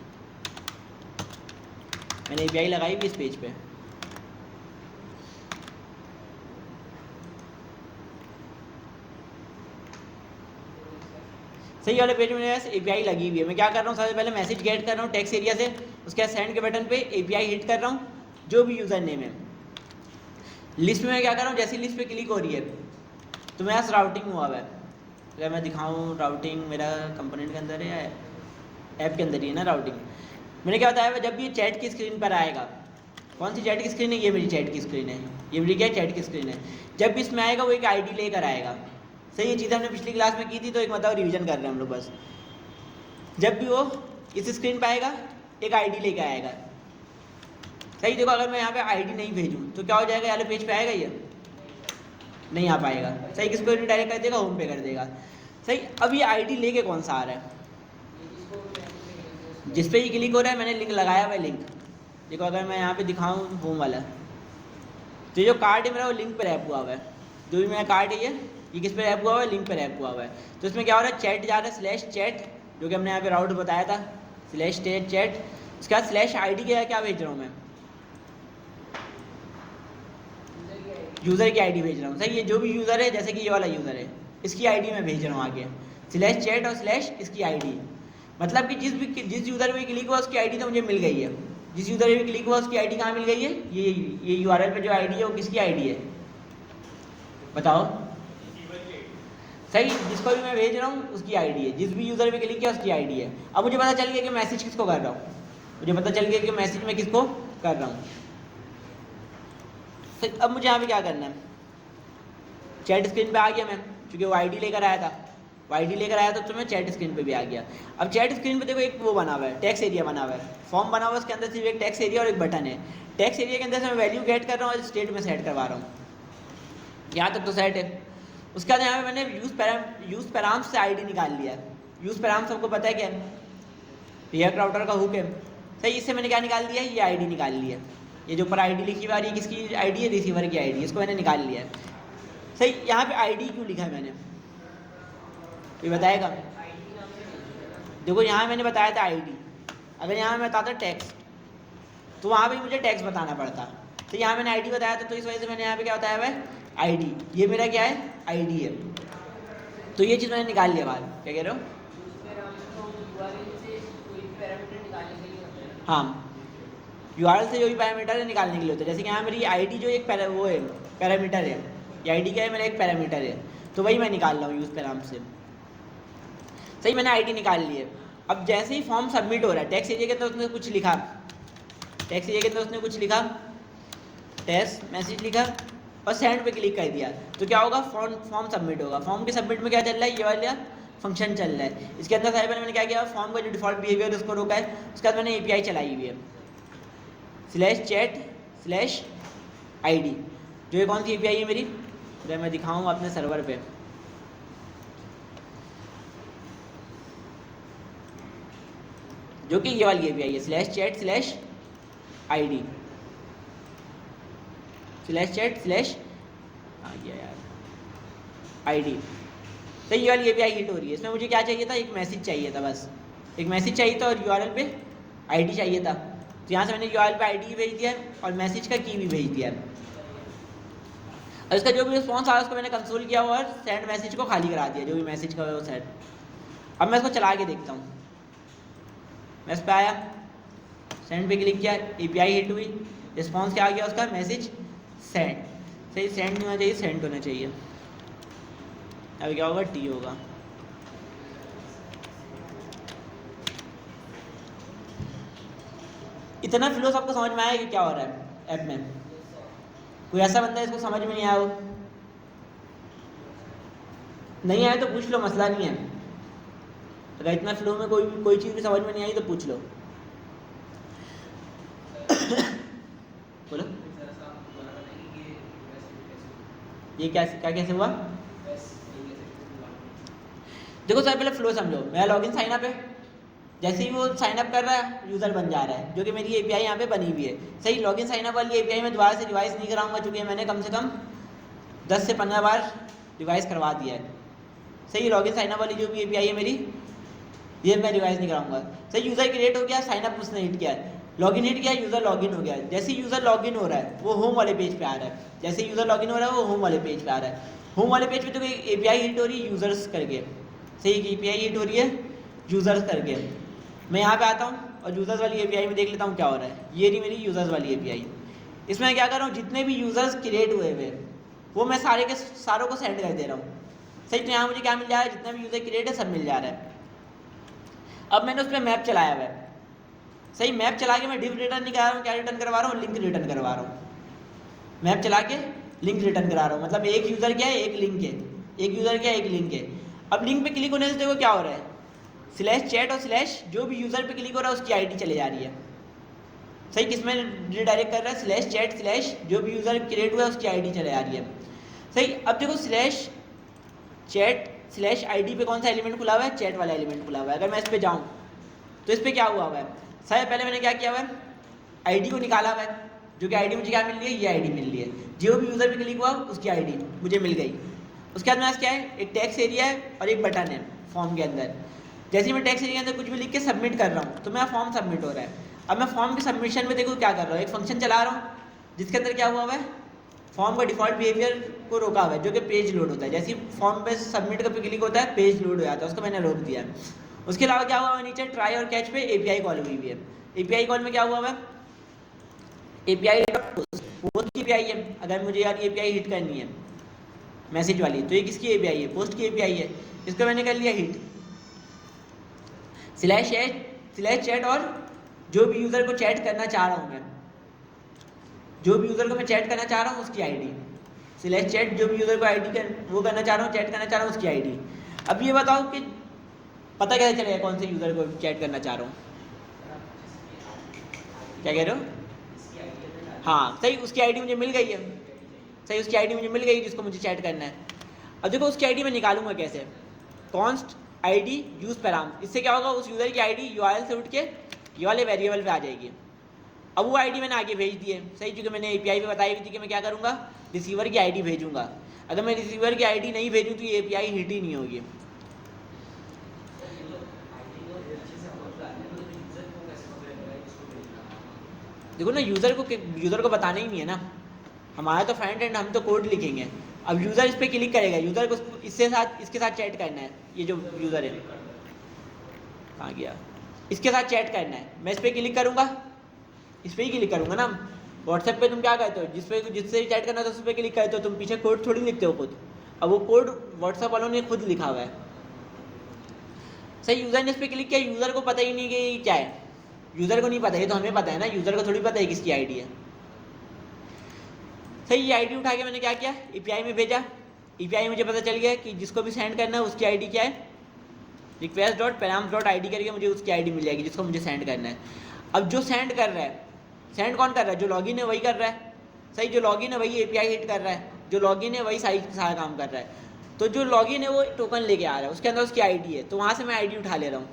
मैंने एपीआई लगाई भी इस पेज पे। सही वाले पेज में मेरे पास एपीआई लगी हुई है। मैं क्या कर रहा हूँ, सबसे पहले मैसेज गेट कर रहा हूँ टेक्स्ट एरिया से, उसके बाद सेंड के बटन पे एपीआई हिट कर रहा हूँ, जो भी यूज़र नेम है। लिस्ट में मैं क्या कर रहा हूँ, जैसी लिस्ट पे क्लिक हो रही है तो मेरे पास राउटिंग हुआ है। अगर मैं दिखाऊँ राउटिंग मेरा कंपोनेंट के अंदर है या ऐप के अंदर ही है ना राउटिंग। मैंने क्या बताया, जब ये चैट की स्क्रीन पर आएगा, कौन सी चैट की स्क्रीन है, ये मेरी चैट की स्क्रीन है, ये मेरी क्या चैट की स्क्रीन है। जब भी इसमें आएगा वो एक आईडी लेकर आएगा। सही, ये चीज़ हमने पिछली क्लास में की थी, तो एक मतलब रिवीजन कर रहे हैं हम लोग बस। जब भी वो इस स्क्रीन पर आएगा एक आईडी लेके आएगा। सही, देखो अगर मैं यहाँ पे आईडी नहीं भेजूँ तो क्या हो जाएगा, यहाँ पेज पे आएगा ये नहीं आ पाएगा। सही, किस पे रिडायरेक्ट कर देगा, होम पे कर देगा। सही, अब ये आईडी लेके कौन सा आ रहा है, जिस पे ये क्लिक हो रहा है, मैंने लिंक लगाया हुआ है। लिंक देखो अगर मैं यहाँ पे दिखाऊँ होम वाला, तो जो कार्ड है मेरा वो लिंक पे रैप हुआ हुआ है। जो भी मेरा कार्ड है ये किस पे रैप हुआ हुआ है, लिंक पे रैप हुआ हुआ है। तो इसमें क्या हो रहा है, चैट जा रहा है, स्लैश चैट जो कि हमने यहाँ पे राउट बताया था, स्लैश चैट। उसके बाद स्लैश आईडी क्या भेज रहा हूँ मैं, यूज़र की आईडी भेज रहा हूँ। सही, ये जो भी यूज़र है, जैसे कि ये वाला यूज़र है, इसकी आईडी मैं भेज रहा हूँ आगे, स्लैश चैट और स्लैश इसकी आईडी। मतलब कि जिस यूज़र पे क्लिक हुआ उसकी आईडी तो मुझे मिल गई है। जिस यूज़र पे क्लिक हुआ उसकी आईडी कहाँ मिल गई है, ये यूआरएल पे जो आईडी है वो किसकी आईडी है बताओ। सही, जिसको भी मैं भेज रहा हूँ उसकी आईडी है, जिस भी यूज़र पे क्लिक किया उसकी आईडी है। अब मुझे पता चल गया कि मैसेज किसको कर रहा हूँ, मुझे पता चल गया कि मैसेज मैं किसको कर रहा हूँ। तो अब मुझे यहाँ पे क्या करना है, चैट स्क्रीन पे आ गया मैं, क्योंकि वो आईडी लेकर आया था, वो आईडी लेकर आया था तो मैं चैट स्क्रीन पे भी आ गया। अब चैट स्क्रीन पे देखो एक वो बना हुआ है, टेक्स्ट एरिया बना हुआ है, फॉर्म बना हुआ है, उसके अंदर सिर्फ एक टेक्स्ट एरिया और एक बटन है। टेक्स्ट एरिया के अंदर से मैं वैल्यू गेट कर रहा हूँ और स्टेट में सेट करवा रहा हूँ, यहाँ तक तो सेट है। उसके बाद यहाँ पे मैंने यूज़ पैराम से आईडी निकाल लिया है। यूज़ पैराम सबको पता है क्या है, रिएक्ट राउटर का हुक है। सही, इससे मैंने क्या निकाल दिया है, ये आईडी निकाल लिया है। ये जो ऊपर आईडी लिखी हुई आ रही है किसकी आईडी है, रिसीवर की आईडी, इसको मैंने निकाल लिया है। सही, यहाँ पे आईडी क्यों लिखा है मैंने, ये बताएगा। देखो यहाँ मैंने बताया था आईडी, अगर यहाँ मैं बताता टेक्स्ट तो वहाँ पे मुझे टेक्स्ट बताना पड़ता। तो यहाँ मैंने आईडी बताया था, तो इस वजह से मैंने यहाँ पे क्या बताया हुआ है, आईडी। ये मेरा क्या है, आईडी है। तो ये चीज़ मैंने निकाल लिया बाहर। क्या कह रहे हो, हाँ, यूआरएल से जो भी पैरामीटर है निकालने के लिए होता है। जैसे कि यहाँ मेरी आईडी जो एक पैरामीटर है, ये आईडी क्या है, मेरा एक पैरामीटर है, तो वही मैं निकाल रहा हूँ यूज़ पैराम से। सही, मैंने आईडी निकाल ली है। अब जैसे ही फॉर्म सबमिट हो रहा है, टेक्स्ट एरिया के अंदर उसने कुछ लिखा, टेक्स्ट एरिया के अंदर उसने कुछ लिखा, टेस्ट मैसेज लिखा और सेंड पे क्लिक कर दिया, तो क्या होगा, फॉर्म सबमिट होगा। फॉर्म के सबमिट में क्या चल रहा है, ये वाला फंक्शन चल रहा है। इसके अंदर सारे मैंने क्या किया, फॉर्म का जो डिफॉल्ट बिहेवियर उसको रोका है। उसके बाद मैंने एपीआई चलाई हुई है, स्लैश चैट स्लैश आईडी, जो ये कौन सी एपीआई है मेरी, अगर मैं दिखाऊँ अपने सर्वर पे, जो कि ये वाली एपीआई है, slash chat slash ID, slash chat slash आ गया यार आईडी। तो ये वाली एपीआई हिट हो रही है। इसमें मुझे क्या चाहिए था, एक मैसेज चाहिए था, बस एक मैसेज चाहिए था और यूआरएल पे आईडी चाहिए था। तो यहाँ से मैंने यूआरएल पे आईडी भेज दिया है और मैसेज का की भी भेज दिया है। और इसका जो भी रिस्पॉन्स आया उसको मैंने कंसोल किया और सेंड मैसेज को खाली करा दिया, जो भी मैसेज का वो सेंड। अब मैं इसको चला के देखता हूँ, मैं इस पर आया, सेंड पे क्लिक किया, एपीआई हिट हुई, रिस्पॉन्स क्या आ गया उसका, मैसेज सेंड। सही, सेंड नहीं होना चाहिए, सेंड होना चाहिए। अब क्या होगा, टी होगा। इतना फ्लो सबको समझ में आया कि क्या हो रहा है ऐप में? कोई ऐसा बंदा है इसको समझ में नहीं आया हो? नहीं आया तो पूछ लो, मसला नहीं है। अगर इतना फ्लो में कोई चीज़ भी समझ में नहीं आई तो पूछ लो। बोलो, ये क्या कैसे हुआ? देखो सर, पहले फ्लो समझो। मेरा लॉगिन साइन अप है, जैसे ही वो साइन अप कर रहा है यूज़र बन जा रहा है, जो कि मेरी एपीआई यहाँ पे बनी हुई है। सही, लॉगिन साइन अप वाली एपीआई में दोबारा से रिवाइज नहीं कराऊंगा, क्योंकि मैंने कम से कम 10 से 15 बार रिवाइज करवा दिया है। सही, लॉगिन साइन अप वाली जो भी एपीआई है मेरी, ये मैं रिवाइज नहीं कराऊंगा। सही, यूज़र क्रिएट हो गया, साइन अप उसने हिट किया, लॉगिन हिट किया, यूज़र लॉगिन हो गया। जैसे ही यूज़र लॉगिन हो रहा है वो होम वाले पेज पे आ रहा है, जैसे यूज़र लॉगिन हो रहा है वो होम वाले पेज पे आ रहा है। होम वाले पेज पे तो एपीआई हिट हो रही है यूज़र्स करके। सही, एपीआई हिट हो रही है यूज़र्स करके। मैं यहाँ पे आता हूँ और यूज़र्स वाली एपीआई में देख लेता हूँ क्या हो रहा है। ये रही मेरी यूज़र्स वाली एपीआई। इसमें मैं क्या कर रहा हूँ, जितने भी यूज़र्स क्रिएट हुए हुए वो मैं सारों को सेंड कर दे रहा हूँ। सही, तो यहाँ मुझे क्या मिल जा रहा है, जितना भी यूज़र क्रिएट है सब मिल जा रहा है। अब मैंने उस पर मैप चलाया हुआ है। सही, मैप चला के मैं डिव रिटर्न नहीं करा रहा हूँ, क्या रिटर्न करवा रहा हूँ, लिंक रिटर्न करवा रहा हूँ। मैप चला के लिंक रिटर्न करा रहा हूँ, मतलब एक यूज़र क्या है, एक लिंक है, एक यूज़र क्या है, एक लिंक है। अब लिंक पे क्लिक होने से देखो क्या हो रहा है, स्लैश चैट और स्लैश जो भी यूज़र पे क्लिक हो रहा है उसकी आईडी चले जा रही है। सही, किसमें रिडायरेक्ट कर रहा है? स्लैश चैट स्लैश जो भी यूज़र क्रिएट हुआ है उसकी आईडी चले जा रही है। सही, अब देखो स्लैश चैट स्लैश आईडी पे कौन सा एलिमेंट खुला हुआ है? चैट वाला एलिमेंट खुला हुआ है। अगर मैं इस पर जाऊँ तो इस पर क्या हुआ हुआ है? सही, पहले मैंने क्या किया हुआ है? आईडी को निकाला हुआ है, जो कि आईडी मुझे क्या मिल रही है? ये आईडी मिल रही है। जो भी यूज़र पे क्लिक हुआ उसकी आईडी मुझे मिल गई। उसके बाद मेरे पास क्या है? एक टेक्स्ट एरिया है और एक बटन है फॉर्म के अंदर। जैसे ही मैं टेक्स्ट एरिया के अंदर कुछ भी लिख के सबमिट कर रहा हूँ तो मेरा फॉर्म सबमिट हो रहा है। अब मैं फॉर्म के सबमिशन में देखो क्या कर रहा हूँ, एक फंक्शन चला रहा हूँ जिसके अंदर क्या हुआ हुआ है? फॉर्म का डिफॉल्ट बिहेवियर को रोका हुआ है, जो कि पेज लोड होता है। जैसे ही फॉर्म पे सबमिट का क्लिक होता है पेज लोड हो जाता है, उसको मैंने रोक दिया। उसके अलावा क्या हुआ है? नीचे ट्राई और कैच पे एपीआई कॉल हुई हुई है। एपीआई कॉल में क्या हुआ हुआ है? एपीआई पोस्ट की एपीआई है। अगर मुझे यार एपीआई हिट करनी है मैसेज वाली, तो ये किसकी एपीआई है? पोस्ट की एपीआई है। इसको मैंने कर लिया हिट। स्लैश चैट और जो भी यूज़र को चैट करना चाह रहा हूँ मैं, जो भी यूज़र को मैं चैट करना चाह रहा हूँ उसकी आईडी। स्लैश चैट जो भी यूज़र को आईडी वो करना चाह रहा हूँ, चैट करना चाह रहा हूँ, उसकी आईडी। अब ये बताओ कि पता कैसे चलेगा कौन से यूज़र को चैट करना चाह रहा हूँ? क्या कह रहे हो? हाँ सही, उसकी आईडी मुझे मिल गई है। सही, उसकी आईडी मुझे मिल गई जिसको मुझे चैट करना है। अब देखो उसकी आईडी मैं निकालूंगा कैसे? Const ID use params. इससे क्या होगा? उस यूज़र की आईडी यूआरएल से उठ के ये वाले वेरिएबल पे आ जाएगी। अब वो आईडी मैंने आगे भेज दी है। सही, क्योंकि मैंने एपीआई पे बताई हुई थी कि मैं क्या करूँगा? रिसीवर की आईडी भेजूंगा। अगर मैं रिसीवर की आईडी नहीं भेजूँ तो ये एपीआई हिट ही नहीं होगी। देखो ना, यूज़र को बताना ही नहीं है ना, हमारा तो फ्रंट एंड, हम तो कोड लिखेंगे। अब यूज़र इस पर क्लिक करेगा, यूज़र को इसके साथ चैट करना है। ये जो यूज़र है कहाँ गया? इसके साथ चैट करना है। मैं इस पर क्लिक करूँगा, इस पर ही क्लिक करूँगा ना। व्हाट्सएप पे तुम क्या करते हो? जिससे चैट करना है उस पर क्लिक करते हो, तुम पीछे कोड थोड़ी लिखते हो खुद। अब वो कोड व्हाट्सएप वालों ने खुद लिखा हुआ है। सही, यूज़र ने इस पर क्लिक किया, यूज़र को पता ही नहीं कि क्या है। यूज़र को नहीं पता, ये तो हमें पता है ना, यूज़र को थोड़ी पता है किसकी आईडी है। सही, ये आईडी उठा के मैंने क्या किया? एपीआई में भेजा। एपीआई मुझे पता चल गया कि जिसको भी सेंड करना है उसकी आईडी क्या है? request.params.id करके मुझे उसकी आईडी मिल जाएगी जिसको मुझे सेंड करना है। अब जो सेंड कर रहा है, सेंड कौन कर रहा है? जो लॉगिन है वही कर रहा है। सही, जो लॉगिन है वही एपीआई हिट कर रहा है, जो लॉगिन है वही सारा काम कर रहा है। तो जो लॉगिन है वो टोकन लेके आ रहा है, उसके अंदर उसकी आईडी है, तो वहाँ से मैं आईडी उठा ले रहा हूँ।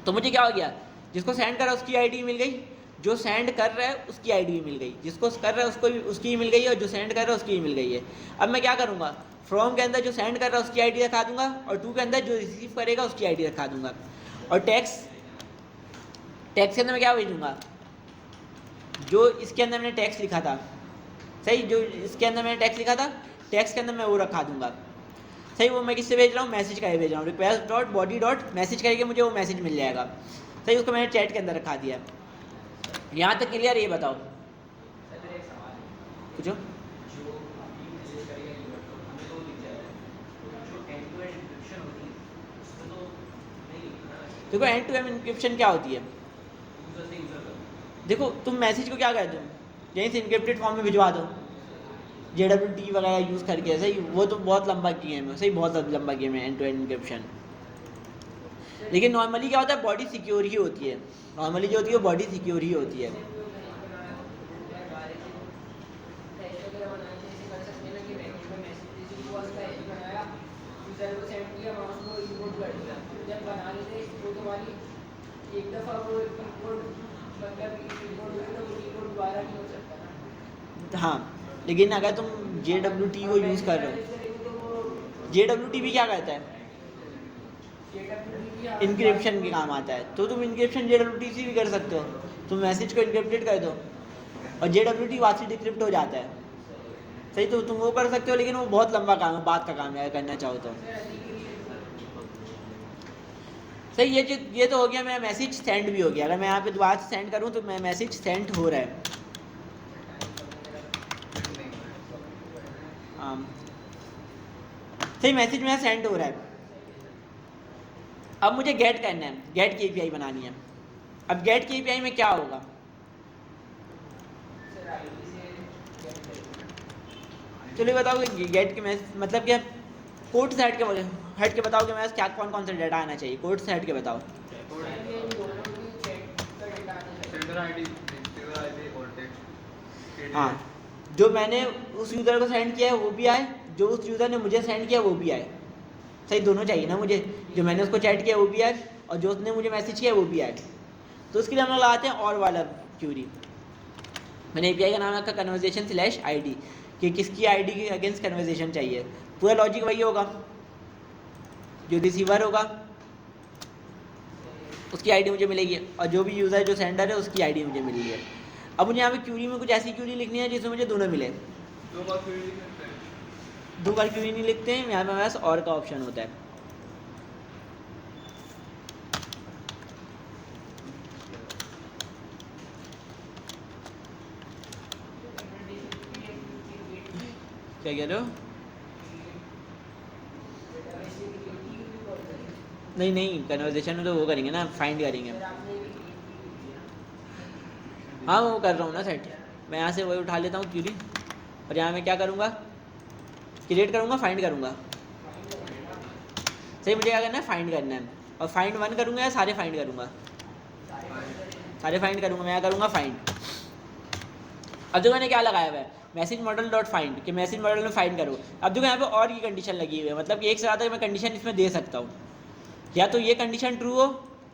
तो मुझे क्या हो गया? जिसको सेंड कर रहा है उसकी आईडी मिल गई, जो सेंड कर रहा है उसकी आईडी भी मिल गई, जिसको कर रहा है उसको भी उसकी भी मिल गई है, और जो सेंड कर रहा है उसकी भी मिल गई है। अब मैं क्या करूँगा? फ्रॉम के अंदर जो सेंड कर रहा है उसकी आईडी रखा दूंगा, और टू के अंदर जो रिसीव करेगा उसकी आईडी रखा दूंगा। और टैक्स के अंदर मैं क्या भेजूँगा? जो इसके अंदर मैंने टैक्स लिखा था, सही, जो इसके अंदर मैंने टैक्स लिखा था, टैक्स के अंदर मैं वो रखा दूंगा। सही, वो मैं किससे भेज रहा हूँ? मैसेज करके भेज रहा हूँ। request.body.मैसेज करके मुझे वो मैसेज मिल जाएगा। सही, उसको मैंने चैट के अंदर रखा दिया। यहाँ तक क्लियर? ये बताओ कुछ। देखो एंड टू एंड इंक्रिप्शन क्या होती है? देखो तुम मैसेज को क्या कहते हो? यहीं से इंक्रिप्टेड फॉर्म में भिजवा दो, JWT वगैरह यूज़ करके। सही, वो तो बहुत लंबा गेम है। सही, बहुत लंबा गेम है एंड टू एंड इंक्रिप्शन। लेकिन नॉर्मली क्या होता है? बॉडी सिक्योर ही होती है। नॉर्मली जो होती है वो बॉडी सिक्योर ही होती है। हाँ, लेकिन अगर तुम JWT को यूज़ कर रहे हो, JWT भी क्या करता है? इंक्रिप्शन के काम आता है। तो तुम इंक्रिप्शन JWT से भी कर सकते हो। तुम मैसेज को इंक्रिप्टेड कर दो और JWT वहाँ से डिक्रिप्ट हो जाता है। सही, तो तुम वो कर सकते हो, लेकिन वो बहुत लंबा काम है, बात का काम है, करना चाहो तो। सही, ये तो हो गया। मेरा मैसेज सेंड भी हो गया। अगर मैं यहाँ पे दोबारा से सेंड करूँ तो मैं मैसेज सेंड हो रहा है। सही, मैसेज मेरा सेंड हो रहा है। अब मुझे गेट करना है, गेट की एपीआई बनानी है। अब गेट की एपीआई में क्या होगा? चलिए बताओ, गेट के मतलब क्या? कोड सेट के हट के बताओ कि मैं क्या कौन कौन सा डाटा आना चाहिए, कोड से हट के बताओ। हाँ, जो मैंने उस यूज़र को सेंड किया है वो भी आए, जो उस यूज़र ने मुझे सेंड किया वो भी आए। सही, दोनों चाहिए ना मुझे, जो मैंने उसको चैट किया वो भी आए और जो उसने मुझे मैसेज किया वो भी आए। तो उसके लिए हम लोग लगाते हैं और वाला क्यूरी। मैंने एपीआई का नाम रखा कन्वर्सेशन/आईडी, कि किसकी आईडी के अगेंस्ट कन्वर्सेशन चाहिए। पूरा लॉजिक वही होगा, जो रिसीवर होगा उसकी आईडी मुझे मिलेगी और जो भी यूज़र जो सेंडर है उसकी आईडी मुझे मिली है। अब मुझे यहाँ पे क्यूरी में कुछ ऐसी क्यूरी लिखनी है जिसमें मुझे दोनों मिले। 2 बार क्यूरी नहीं लिखते हैं, यहाँ पे हमारे पास और का ऑप्शन होता है। क्या कह रहे हो? नहीं, कन्वर्सेशन में तो वो करेंगे ना, फाइंड करेंगे। हाँ, वो कर रहा हूँ ना सेट। मैं यहाँ से वही उठा लेता हूँ क्यूरी और यहाँ मैं क्या करूँगा, क्रिएट करूँगा, फाइंड करूँगा। सही, मुझे क्या करना है, फाइंड करना है। और फाइंड 1 करूँगा या सारे फाइंड करूँगा? सारे फाइंड करूँगा। मैं क्या करूँगा, फाइंड। अब देखो मैंने क्या लगाया हुआ है, मैसेज मॉडल डॉट फाइंड, कि मैसेज मॉडल में फाइंड करो। अब देखो यहाँ पे और की कंडीशन लगी हुई है, मतलब कि एक से ज़्यादा मैं कंडीशन इसमें दे सकता हूँ, या तो ये कंडीशन ट्रू हो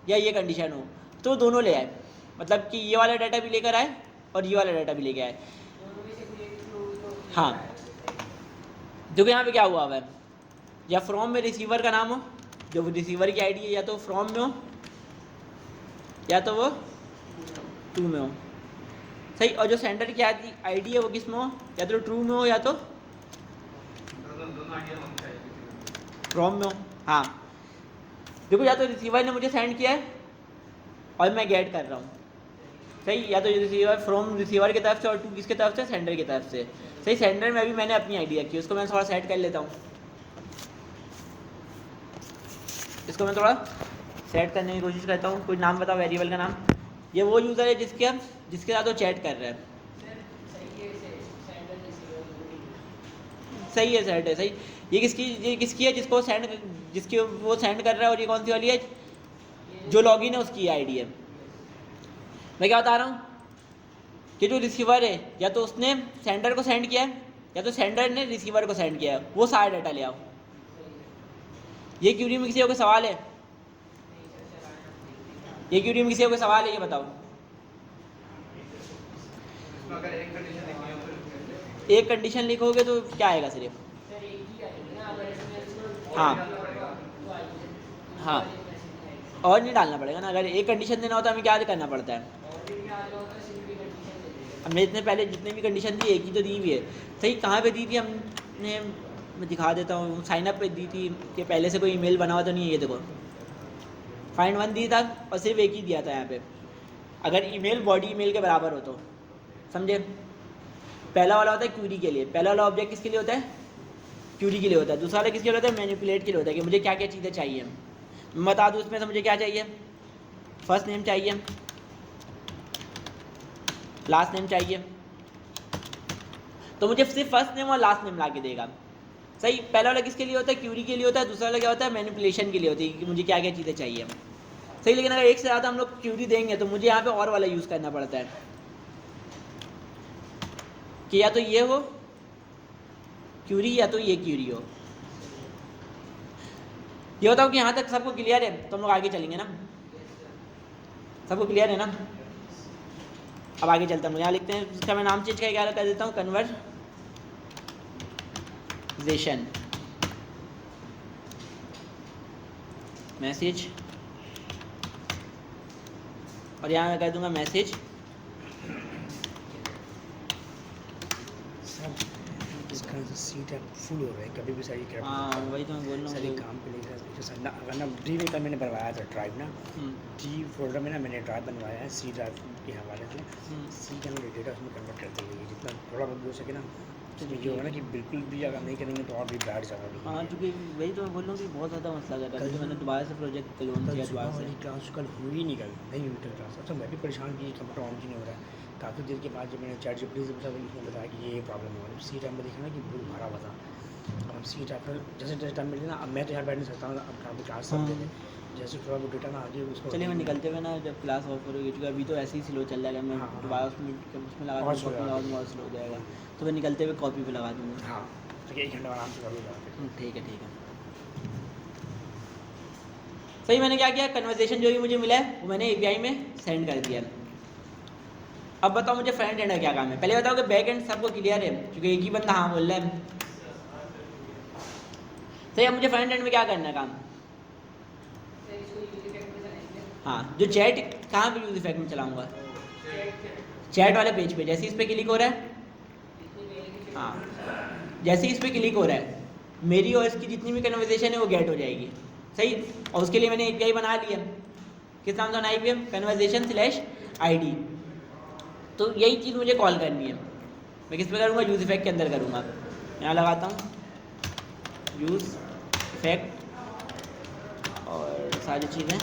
या ये कंडीशन हो, तो दोनों ले आए। मतलब कि ये वाला डाटा भी लेकर आए और ये वाला डाटा भी लेके आए। हाँ, देखो यहाँ पे क्या हुआ है, या फ्रॉम में रिसीवर का नाम हो, जो रिसीवर की आईडी है, या तो फ्रॉम में हो या तो वो ट्रू में हो। सही, और जो सेंडर की आईडी है वो किस में हो, या तो ट्रू में हो या तो फ्रॉम में हो। हाँ, देखो या तो रिसीवर ने मुझे सेंड किया है और मैं गेट कर रहा हूँ। सही, या तो रिसीवर फ्रॉम रिसीवर की तरफ से और टू किसके तरफ से, सेंडर की तरफ से। सही, सेंडर में भी मैंने अपनी आईडी रखी है, उसको मैं थोड़ा सेट कर लेता हूँ। इसको मैं थोड़ा सेट करने की कोशिश करता हूँ। कोई नाम बताओ, वेरिएबल का नाम। ये वो यूज़र है जिसके साथ वो चैट कर रहा है। सही है, सेट है। सही, ये किसकी है, जिसकी वो सेंड कर रहा है, और ये कौन सी वाली है, जो लॉगिन है उसकी आईडी है। मैं क्या बता रहा हूँ कि जो रिसीवर है, या तो उसने सेंडर को सेंड किया है या तो सेंडर ने रिसीवर को सेंड किया है, वो सारा डाटा ले आओ। ये क्यूरी में किसी को सवाल है? ये क्यूरी में किसी को सवाल है, ये बताओ। एक कंडीशन लिखोगे तो क्या आएगा, सिर्फ? हाँ हाँ, और नहीं डालना पड़ेगा ना। अगर एक कंडीशन देना होता है हमें क्या करना पड़ता है? हमने इतने पहले जितने भी कंडीशन दी, एक ही तो दी हुई है। सही, कहाँ पे दी थी हमने? मैं दिखा देता हूँ, साइनअप पे दी थी कि पहले से कोई ईमेल बना हुआ तो नहीं है। ये देखो, फाइंड 1 दी था और सिर्फ एक ही दिया था यहाँ पे, अगर ईमेल बॉडी ईमेल के बराबर हो तो। समझे? पहला वाला होता है क्यूरी के लिए, पहला वाला ऑब्जेक्ट किसके लिए होता है? क्यूरी के लिए होता है। दूसरा वाला किसके लिए होता है? मैनिपुलेट के लिए होता है, कि मुझे क्या क्या चीज़ें चाहिए। मैं बता दूँ इसमें से मुझे क्या चाहिए। फर्स्ट नेम चाहिए, लास्ट नेम चाहिए, तो मुझे सिर्फ फर्स्ट नेम और लास्ट नेम ला के देगा। सही, पहला वाला किसके लिए होता है? क्यूरी के लिए होता है। दूसरा वाला क्या होता है? मैनिपुलेशन के लिए होती है, कि मुझे क्या क्या चीज़ें चाहिए। सही, लेकिन अगर एक से ज़्यादा हम लोग क्यूरी देंगे तो मुझे यहाँ पे और वाला यूज़ करना पड़ता है, कि या तो ये हो क्यूरी या तो ये क्यूरी हो। ये बताओ कि यहाँ तक सबको क्लियर है? तो हम लोग आगे चलेंगे ना। सबको क्लियर है ना? अब आगे चलता हूँ। यहाँ लिखते हैं, इसका मैं नाम चेंज करके क्या कर देता हूँ, कन्वर्सेशन मैसेज, और यहाँ मैं कर दूंगा मैसेज। इसका सीट है फुल हो रहा है, कभी भी सारी क्रैप। हाँ, वही तो मैं बोल रहा हूँ। सारी काम पे लेकर वरना डी में का मैंने बनवाया था ड्राइव ना, डी फोल्डर में ना मैंने ड्राइव बनवाया है सी ड्राइव के हवाले से। सी का मैं डेटा उसमें कन्वर्ट करते हुए जितना थोड़ा बहुत हो सके ना इसमें ये होगा ना कि बिल्कुल भी अगर नहीं करेंगे तो और भी बैठ जाएगा। हाँ, क्योंकि वही तो मैं बोल रहा हूँ कि बहुत ज़्यादा मसला कर रहा है। तो मैंने दोबारा से प्रोजेक्ट क्लोन कल किया सुबह दोबारा से। वाली क्लास कल हुई नहीं, कल नहीं हुई कल क्लास। अच्छा मैं भी परेशान कि कंप्यूटर ऑन क्यों नहीं हो रहा है। काफ़ी देर के बाद जब मैंने चैट जीपीटी से पूछा तो उसने बताया कि ये प्रॉब्लम हुआ। सी टाइम में देखा ना कि बिल्कुल भरा हुआ था। अब हम सी टाइम पर जैसे जैसे टाइम मिले ना, अब मैं तो यहाँ बैठ नहीं सकता हूँ, अब काफ़ी क्लास सब दे दें। जैसे थोड़ा बहुत डेटा ना आगे उसको चलिए मैं निकलते हुए ना जब क्लास ऑफ करोगे, क्योंकि अभी तो ऐसे ही स्लो चल रहा है। मैं हाँ, हाँ, दोबारा उसमें लगा और दूँगा slow कॉपी लगा और देंगे। बहुत स्लो हो जाएगा। तो मैं निकलते हुए कॉपी पे लगा दूँगा। हाँ, तो 1 घंटा आराम से कर लो। ठीक है, ठीक है। सही, मैंने क्या किया, कन्वर्सेशन जो भी मुझे मिला है वो मैंने एपीआई में सेंड कर दिया। अब बताओ मुझे फ्रंट एंड का क्या काम है। पहले बताओ कि बैक एंड सबको क्लियर है, क्योंकि एक ही बंदा हाँ बोल रहा है। सही, अब मुझे फ्रंट एंड में क्या करना है काम। हाँ, जो चैट कहाँ पे यूज इफेक्ट में चलाऊंगा, चैट वाले पेज पे। जैसे इस पे क्लिक हो रहा है, हाँ, जैसे इस पे क्लिक हो रहा है, मेरी और इसकी जितनी भी कन्वर्सेशन है वो गेट हो जाएगी। सही, और उसके लिए मैंने एपीआई बना लिया। किस नाम से बनाई हुई है, कन्वर्सेशन/ID। तो यही चीज़ मुझे कॉल करनी है। मैं किस पे करूँगा, यूज इफेक्ट के अंदर करूँगा। यहाँ लगाता हूँ यूज इफेक्ट, और सारी चीज़ें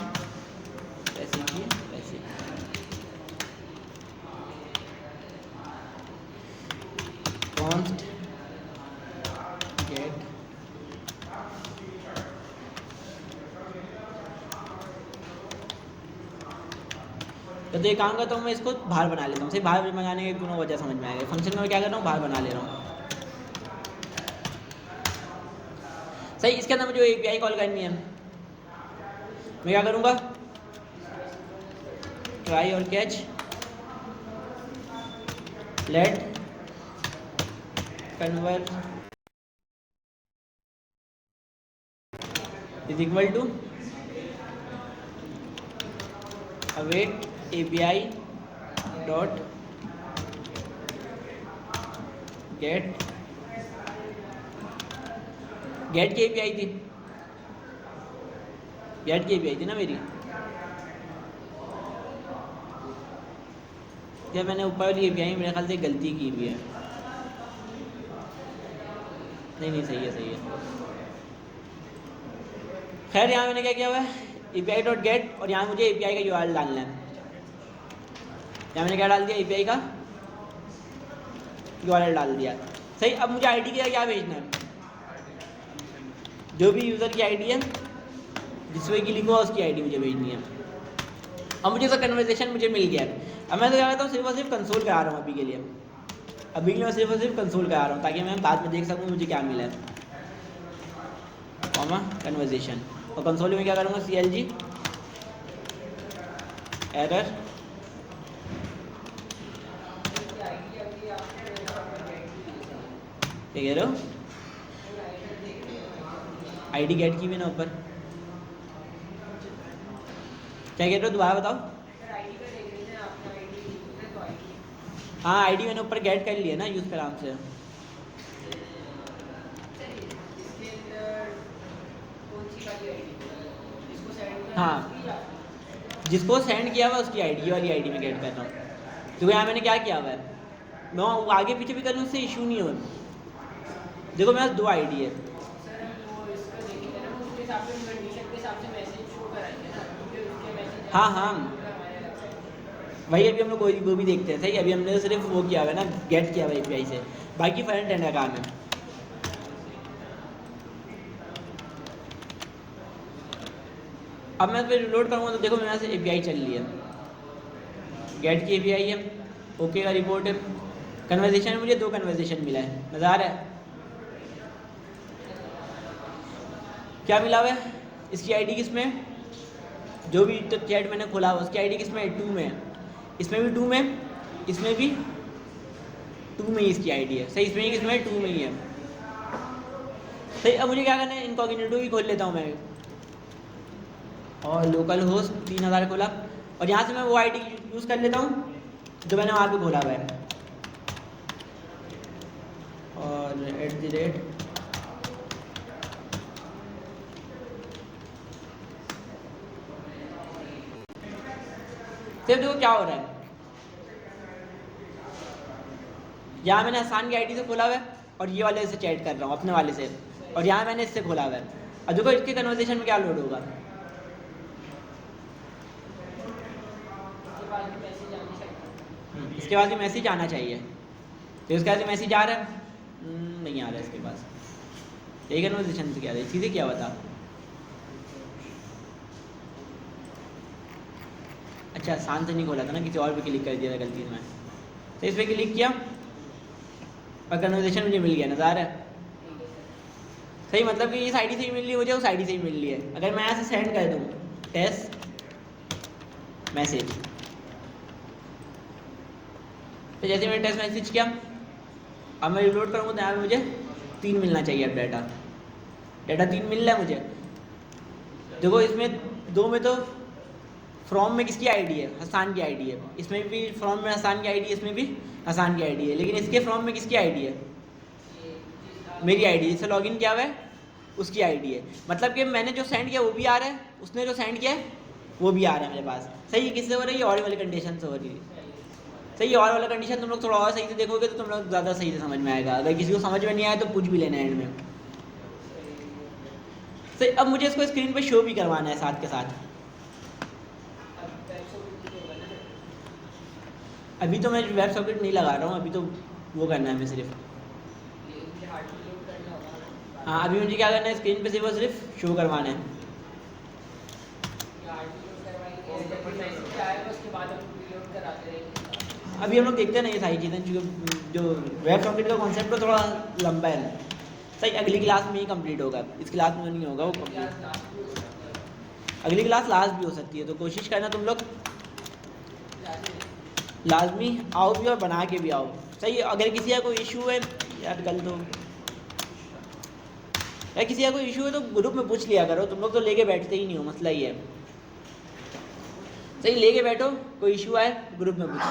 ऐसे की ऐसे। कॉन्स्ट गेट तो ये काम करता हूँ, मैं इसको बाहर बना लेता हूँ। सही, बाहर बनाने के दोनों वजह समझ में आएगा। फंक्शन में मैं क्या कर रहा हूँ, बाहर बना ले रहा हूँ। सही, इसके अंदर मुझे एपीआई कॉल करनी है। मैं क्या करूँगा, ट्राई और catch let convert is equal to await API dot get की एपीआई थी, गेट की एपीआई थी ना मेरी। क्या मैंने ऊपर वाली एपीआई मेरे ख्याल से गलती की हुई है। नहीं, सही है, सही है। खैर, यहाँ मैंने क्या किया हुआ है, एपीआई डॉट गेट, और यहाँ मुझे एपीआई का यूआरएल डालना है। यहाँ मैंने क्या डाल दिया, एपीआई का यूआरएल डाल दिया। सही, अब मुझे आईडी का क्या भेजना है, जो भी यूज़र की आईडी है जिस पे क्लिक हुआ उसकी आईडी मुझे भेजनी है। अब मुझे इसका कन्वर्सेशन मुझे मिल गया है। अब मैं तो क्या करता हूँ, सिर्फ और सिर्फ कंसोल करा रहा हूँ अभी के लिए। अभी के लिए मैं सिर्फ और सिर्फ कंसोल करा रहा हूँ, ताकि मैं बाद में देख सकूँ मुझे क्या मिला है, कॉमा कन्वर्सेशन। और कंसोल में क्या करूँगा, CLG एरर क्या कह रहे हो, आईडी गेट की भी ना ऊपर, क्या कह रहे हो, दोबारा बताओ। हाँ, आईडी मैंने ऊपर गेट कर लिया ना यूज़ कर आराम से। हाँ, जिसको सेंड किया हुआ उसकी आईडी वाली आईडी में गेट कर रहा हूँ। तो यहाँ मैंने क्या किया हुआ है, मैं वो आगे पीछे भी करूँ उससे इशू नहीं हो। देखो मेरे पास 2 आईडी है। हाँ, वही अभी हम लोग वो भी देखते हैं। सही, अभी हमने सिर्फ वो किया हुआ है ना, गेट किया हुआ है एपीआई से, बाकी फ्रंट एंड का काम है। अब मैं फिर लोड करूँगा तो देखो मेरे यहाँ से एपीआई चल रही है, गेट की एपीआई है, ओके का रिपोर्ट है। कन्वर्सेशन में मुझे 2 कन्वर्सेशन मिला है, नज़र आ रहा है क्या मिला हुआ है। इसकी आईडी किस में, जो भी तो चैट मैंने खोला हुआ उसकी आईडी किस में है, 2 में है। इसमें भी 2 में, इसमें भी 2 में ही इसकी आईडी है। सही, इसमें ही किसमें है, 2 में ही है। सही, अब मुझे क्या करना है, इनकॉग्निटो भी खोल लेता हूँ मैं, और लोकल होस्ट 3000 खोला, और यहाँ से मैं वो आईडी यूज़ कर लेता हूँ जो मैंने वहाँ पे खोला हुआ है, और @ सिर्फ देखो क्या हो रहा है। यहाँ मैंने हसान की आईडी से खोला हुआ है, और ये वाले से चैट कर रहा हूँ अपने वाले से, और यहाँ मैंने इससे खोला हुआ है। अब देखो इसके कन्वर्सेशन में क्या लोड होगा, इसके बाद भी मैसेज आना चाहिए, तो इसके बाद मैसेज आ रहा है, नहीं आ रहा है इसके पास। यही कन्वर्सेशन से क्या है, सीधे क्या बता। अच्छा शांत नहीं खोला था ना, किसी और पे क्लिक कर दिया था गलती से मैं, तो इस पर क्लिक किया और कन्वर्सेशन मुझे मिल गया, नज़र आ रहा है। सही, मतलब कि इस आईडी से ही मिल रही है मुझे, उस आईडी से ही मिल रही है। अगर मैं यहाँ से सेंड कर दूँ टेस्ट मैसेज, तो जैसे मैंने टेस्ट मैसेज किया, अब मैं रिलोड करूँगा तो यहाँ पे मुझे 3 मिलना चाहिए। अब डाटा 3 मिल रहा है मुझे। देखो इसमें 2 में तो फ्रॉम में किसकी आईडी है, हसान की आईडी है, इसमें भी फ्रॉम में हसान की आईडी है, इसमें भी हसान की आईडी है, लेकिन इसके फ्रॉम में किसकी आईडी है, मेरी आईडी, जिससे लॉगिन किया हुआ है उसकी आईडी है। मतलब कि मैंने जो सेंड किया वो भी आ रहा है, उसने जो सेंड किया है वो भी आ रहा है मेरे पास। सही है, किससे हो रही है, और वाली कंडीशन से हो रही है। सही है, और वाला कंडीशन तुम लोग थोड़ा और सही से देखोगे तो तुम लोग ज़्यादा सही से समझ में आएगा। अगर किसी को समझ में नहीं आया तो पूछ भी लेना एंड में। सही, अब मुझे इसको स्क्रीन पे शो भी करवाना है साथ के साथ। अभी तो मैं वेब सॉकेट नहीं लगा रहा हूँ, अभी तो वो करना है हमें सिर्फ। हाँ, अभी मुझे क्या करना है, स्क्रीन पे सिर्फ और सिर्फ शो करवाना है। अभी हम लोग देखते नहीं ये सारी चीज़ें, जो वेब सॉकेट का कॉन्सेप्ट है थोड़ा लंबा है। सही, अगली क्लास में ही कंप्लीट होगा, इस क्लास में नहीं होगा वो कंप्लीट। अगली क्लास लास्ट भी हो सकती है, तो कोशिश करना तुम लोग लाजमी आओ भी और बना के भी आओ। सही, अगर किसी का कोई इशू है यार, कल तो यार किसी का कोई इशू है तो ग्रुप में पूछ लिया करो, तुम लोग तो लेके बैठते ही नहीं हो, मसला ही है। सही, लेके बैठो, कोई इशू आए ग्रुप में पूछो।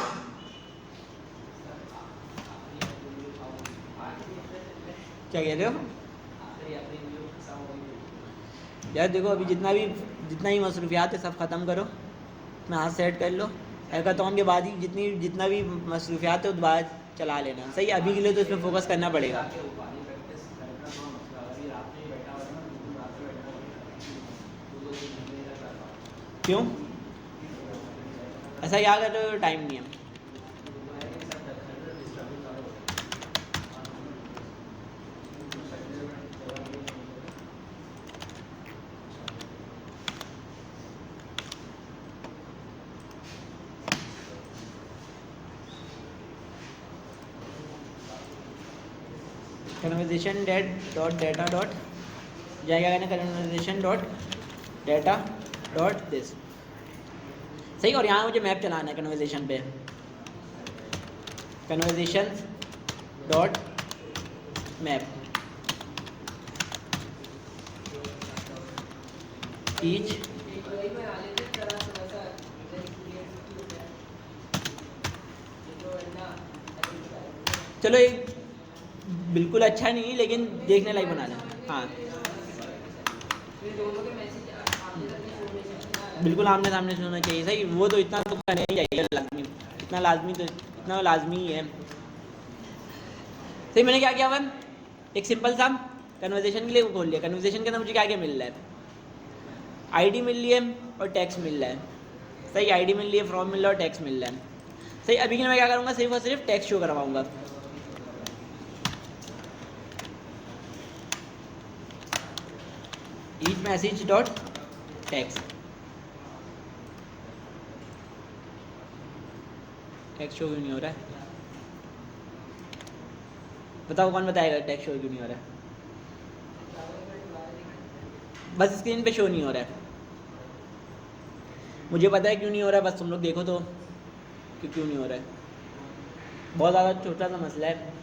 क्या कह रहे हो यार, देखो अभी जितना ही मसरूफियात है सब ख़त्म करो, मैं हाथ सेट कर लो। हैकाथॉन के बाद ही जितना भी मसरूफियात है उस बाद चला लेना। सही, अभी के लिए तो इसमें फोकस करना पड़ेगा। क्यों ऐसा क्या कर रहे हो, टाइम नहीं है। कन्वर्सेशन डॉट डेटा डॉट जाएगा ना, conversation dot data dot this. सही, और यहाँ मुझे मैप चलाना है कन्वर्सेशन पे, कन्वर्सेशन डॉट मैप ईच चलो एक बिल्कुल अच्छा नहीं लेकिन देखने लायक बना लें। हाँ बिल्कुल आमने सामने होना चाहिए। सही, वो तो इतना तो करना ही चाहिए, लाजमी, इतना लाजमी ही है। सही, मैंने क्या किया हुआ है, एक सिंपल सा कन्वर्सेशन के लिए वो खोल लिया। कन्वर्सेशन के अंदर मुझे क्या क्या मिल रहा है, आईडी मिल रही है और टेक्स्ट मिल रहा है। सही, आईडी मिल रही है, फ्रॉम मिल रहा है और टेक्स्ट मिल रहा है। सही, अभी के लिए मैं क्या करूँगा, सिर्फ और सिर्फ टेक्स्ट शो करवाऊँगा। Each message dot text, text show क्यों नहीं हो रहा है, बताओ कौन बताएगा टेक्स्ट शो क्यों नहीं हो रहा है। बस स्क्रीन पे शो नहीं हो रहा है, मुझे पता है क्यों नहीं हो रहा है, बस तुम लोग देखो तो कि क्यों नहीं हो रहा है। बहुत ज़्यादा छोटा सा मसला है।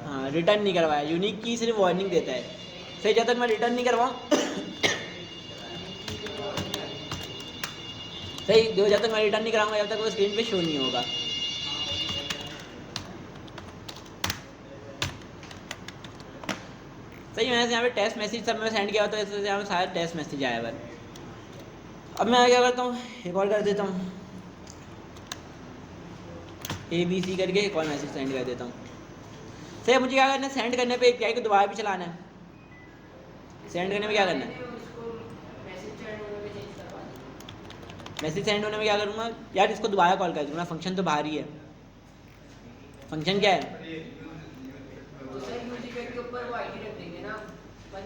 हाँ, रिटर्न नहीं करवाया, यूनिक की सिर्फ वार्निंग देता है। सही, जब तक मैं रिटर्न नहीं करवाऊँ सही, जब तक मैं रिटर्न नहीं कराऊंगा जब तक वो स्क्रीन पे शो नहीं होगा। सही, मैंने यहाँ पे टेस्ट मैसेज सब में सेंड किया तो इससे यहाँ पे सारा टेस्ट मैसेज आया हुआ। अब मैं क्या करता हूँ, एक और कर देता हूँ। ABC करके एक और मैसेज सेंड कर देता हूँ। सही, मुझे क्या करना है, सेंड करने पे API को दोबारा भी चलाना है। सेंड करने में क्या करना है, मैसेज सेंड होने में क्या करूँगा यार, इसको दोबारा कॉल कर दूँगा, फंक्शन तो बाहर ही है। फंक्शन क्या है,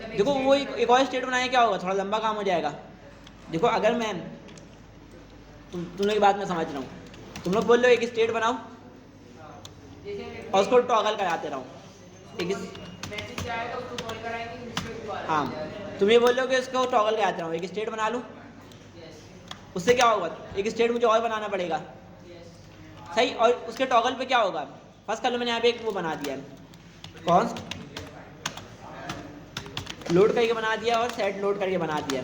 देखो वो एक और स्टेट बनाए क्या होगा, थोड़ा लंबा काम हो जाएगा। देखो अगर मैं तुम लोग की बात मैं समझ रहा हूँ, तुम लोग बोल रहे हो एक स्टेट बनाओ और उसको टॉगल कराते रहो, हाँ तुम ये बोल रहे हो कि इसको टॉगल कराते रहो, एक स्टेट बना लूँ, उससे क्या होगा, एक स्टेट मुझे और बनाना पड़ेगा। सही, और उसके टॉगल पे क्या होगा, फर्स्ट कर लो मैंने यहाँ पे एक वो बना दिया है, कॉन्स्ट लोड करके बना दिया और सेट लोड करके बना दिया।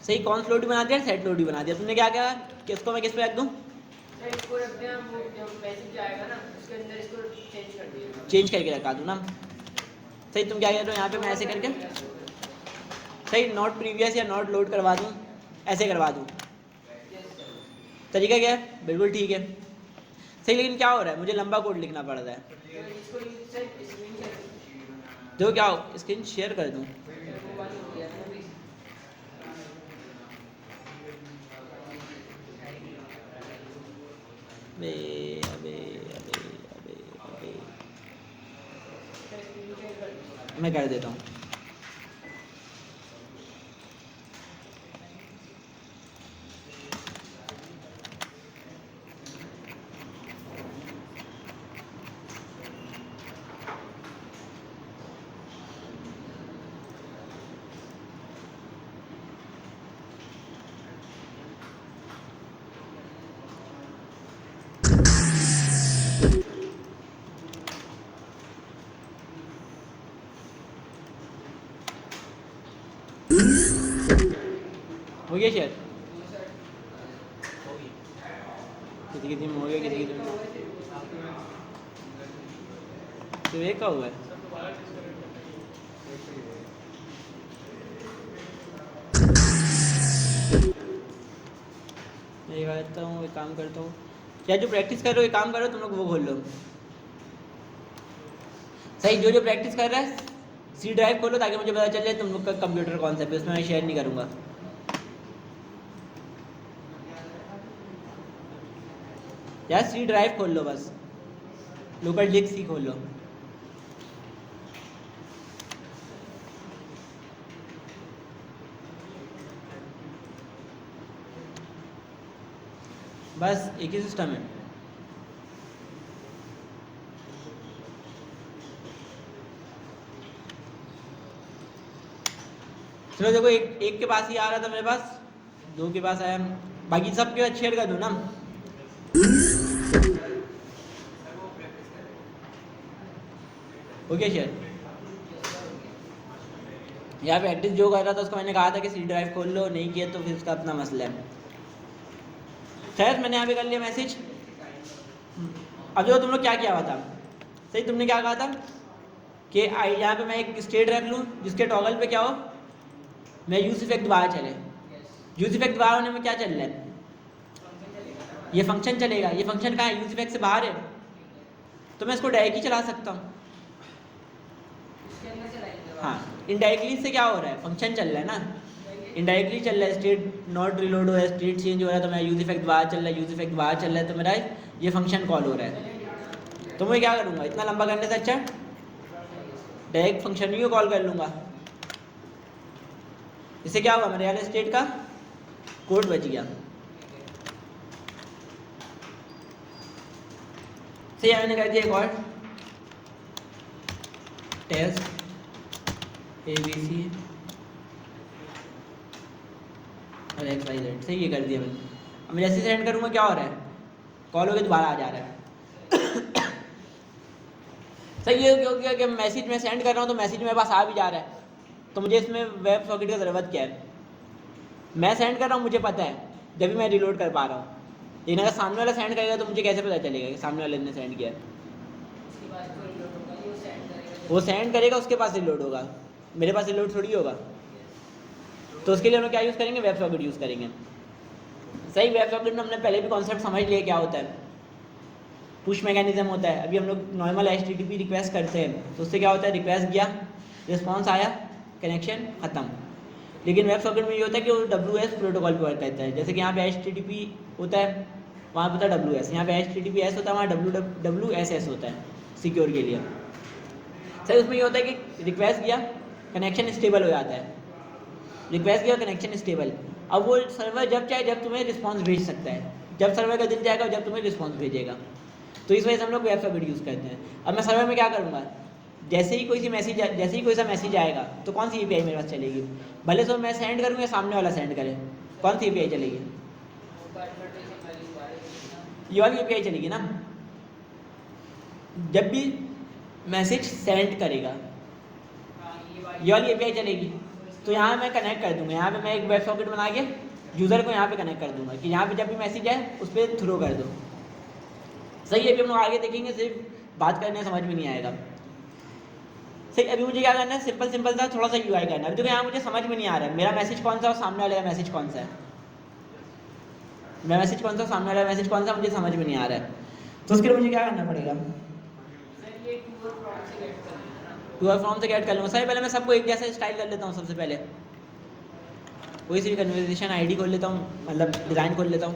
सही, कॉन्स्ट लोड भी बना दिया, सेट लोड भी बना दिया। तुमने क्या किया कि इसको मैं किस पे रख दूँ, इसको रख दें, वो जब मैसेज आएगा ना उसके अंदर इसको चेंज कर दिया, चेंज करके रखा दूँ ना। सही, तुम क्या कह रहे हो यहाँ पे, मैं ऐसे करके सही नॉट प्रीवियस या नॉट लोड करवा दूँ, ऐसे करवा दूँ, तरीका क्या है, बिल्कुल ठीक है। सही, लेकिन क्या हो रहा है, मुझे लंबा कोड लिखना पड़ रहा है। जो क्या हो, स्क्रीन शेयर कर दूँ, अबे अबे अबे अबे अबे मैं कर देता हूँ। हो गया शेयर, किसी किसी में हो गया, किसी किसी में तो एक का हुआ है। मैं करता हूँ, एक काम करता हूँ, क्या जो प्रैक्टिस कर रहे हो एक काम करो, तुम लोग वो खोल लो। सही, जो जो प्रैक्टिस कर रहा है C ड्राइव खोलो ताकि मुझे पता चल जाए तुम लोग का कंप्यूटर कौन सा है, उसमें मैं शेयर नहीं करूँगा। यार C ड्राइव खोल लो, बस लोकल डिस्क ही खोल लो। बस एक ही सिस्टम है। चलो देखो, एक के पास ही आ रहा था मेरे पास, दो के पास आया, बाकी सब के शेयर कर दूँ ना। ओके शेयर, यहाँ पे एडिट जो कर रहा था उसको मैंने कहा था कि C ड्राइव खोल लो, नहीं किया तो फिर उसका अपना मसला है। खैर मैंने यहाँ पे कर लिया मैसेज। अब जो तुम लोग क्या किया हुआ था, सही तुमने क्या कहा था कि यहाँ पे मैं एक स्टेट रख लूँ जिसके टॉगल पे क्या हो, मैं यूज इफेक्ट दोबारा चले। यूज इफेक्ट दोबारा होने में क्या चल रहा है, ये फंक्शन चलेगा। ये फंक्शन कहाँ है, यूज इफेक्ट से बाहर है, तो मैं इसको डायरेक्ट ही चला सकता हूँ। हाँ, इनडायरेक्टली से क्या हो रहा है, फंक्शन चल रहा है ना, इनडायरेक्टली चल रहा है, स्टेट नॉट रिलोड हो रहा है, स्टेट चेंज हो रहा है, तो मेरा यूज इफेक्ट बाहर चल रहा है, यूज इफेक्ट बाहर चल रहा है, तो मेरा ये फंक्शन कॉल हो रहा है। तो मैं क्या करूँगा, इतना लंबा करने से अच्छा डायरेक्ट फंक्शन ही कॉल कर लूँगा। इससे क्या हुआ, मेरे वाले स्टेट का कोड बच गया। सही, मैंने कर दिया एक और टेस्ट ABC और XYZ, सही ये कर दिया मैंने। अब मैं जैसे सेंड करूँगा क्या हो रहा है, कॉल होकर दोबारा आ जा रहा है। सही, ये क्यों किया कि मैसेज में सेंड कर रहा हूँ तो मैसेज मेरे पास आ भी जा रहा है, तो मुझे इसमें वेब सॉकेट की ज़रूरत क्या है। मैं सेंड कर रहा हूँ, मुझे पता है जब भी मैं रिलोड कर पा रहा हूँ, लेकिन अगर सामने वाला सेंड करेगा तो मुझे कैसे पता चलेगा कि सामने वाले ने सेंड किया है। वो सेंड करेगा, उसके पास रिलोड होगा, मेरे पास रिलोड थोड़ी होगा। तो उसके लिए हम लोग क्या यूज़ करेंगे, वेब सॉकेट यूज़ करेंगे। सही, वेब सॉकेट में हमने पहले भी कॉन्सेप्ट समझ लिया क्या होता है, पुश मैकेनिज्म होता है। अभी हम लोग नॉर्मल HTTP रिक्वेस्ट करते हैं तो उससे क्या होता है, रिक्वेस्ट गया, रिस्पॉन्स आया, कनेक्शन ख़त्म। लेकिन वेब सॉकेट में ये होता है कि वो WS प्रोटोकॉल पर वर्क करता है। जैसे कि यहाँ पे HTTP होता है, वहाँ पे होता है WS, यहाँ पे HTTPS होता है, वहाँ WSS होता है सिक्योर के लिए। सर उसमें ये होता है कि रिक्वेस्ट गया, कनेक्शन स्टेबल हो जाता है, रिक्वेस्ट गया, कनेक्शन स्टेबल। अब वो सर्वर जब चाहे जब तुम्हें रिस्पॉन्स भेज सकता है, जब सर्वर का दिल जाएगा जब तुम्हें रिस्पॉन्स भेजेगा। तो इस वजह से हम लोग वेब सॉकेट यूज़ करते हैं। अब मैं सर्वर में क्या करूँगा, जैसे ही कोई सा मैसेज आएगा तो कौन सी API मेरे पास चलेगी, भले तो मैं सेंड करूँ या सामने वाला सेंड करे, कौन सी API चलेगी, ये वाली API चलेगी ना। जब भी मैसेज सेंड करेगा ये वाली API चलेगी। तो यहाँ मैं कनेक्ट कर दूँगा, यहाँ पे मैं एक वेब सॉकेट बना के यूज़र को यहाँ पे कनेक्ट कर दूँगा कि यहाँ पे जब भी मैसेज आए उस पर थ्रो कर दो। सही है, अभी हम लोग आगे देखेंगे, सिर्फ बात करने समझ में नहीं आएगा। सही, अभी मुझे क्या करना है, सिंपल सा थोड़ा सा UI करना है। अभी देखो यहाँ मुझे समझ में नहीं आ रहा है मेरा मैसेज कौन सा और सामने वाले का मैसेज कौन सा है, मेरा मैसेज कौन सा, सामने वाला मैसेज कौन सा, मुझे समझ में नहीं आ रहा है। तो उसके लिए मुझे क्या करना पड़ेगा, टू और फ्रॉम से गेट कर लूँगा। सही, पहले मैं सबको एक जैसा स्टाइल कर लेता हूँ। सबसे पहले कोई सी भी कन्वर्सेशन ID खोल लेता हूँ, मतलब डिज़ाइन खोल लेता हूँ,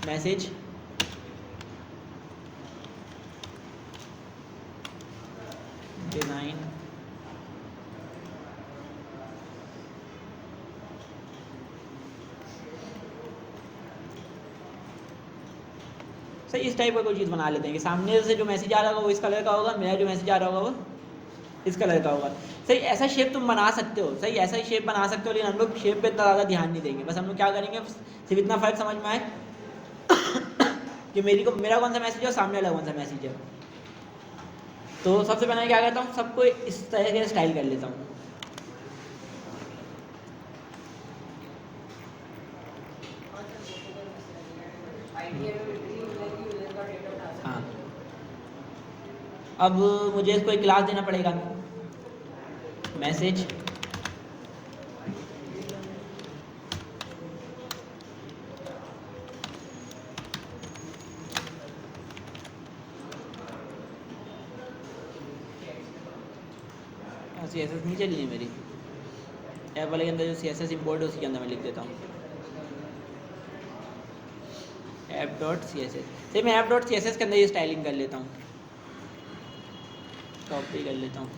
मैसेज डिज़ाइन, सही इस टाइप का कोई चीज़ बना लेते हैं कि सामने से जो मैसेज आ रहा होगा वो इस कलर का होगा, मेरा जो मैसेज आ रहा होगा वो इस कलर का होगा। सही, ऐसा शेप तुम बना सकते हो, सही ऐसा ही शेप बना सकते हो, लेकिन हम लोग शेप पे इतना ज़्यादा ध्यान नहीं देंगे। बस हम लोग क्या करेंगे, सिर्फ इतना फ़र्क समझ में आए कि मेरा कौन सा मैसेज है और सामने वाला कौन सा मैसेज है। तो सबसे पहले मैं क्या करता हूँ, सबको इस तरह के स्टाइल कर लेता हूँ। हाँ, अब मुझे इसको एक क्लास देना पड़ेगा, मैसेज CSS नहीं चली है मेरी ऐप वाले के अंदर, जो CSS इंपोर्ट है उसके अंदर मैं लिख देता हूँ app.css। फिर मैं app.css के अंदर ये स्टाइलिंग कर लेता हूँ, कॉपी कर लेता हूँ।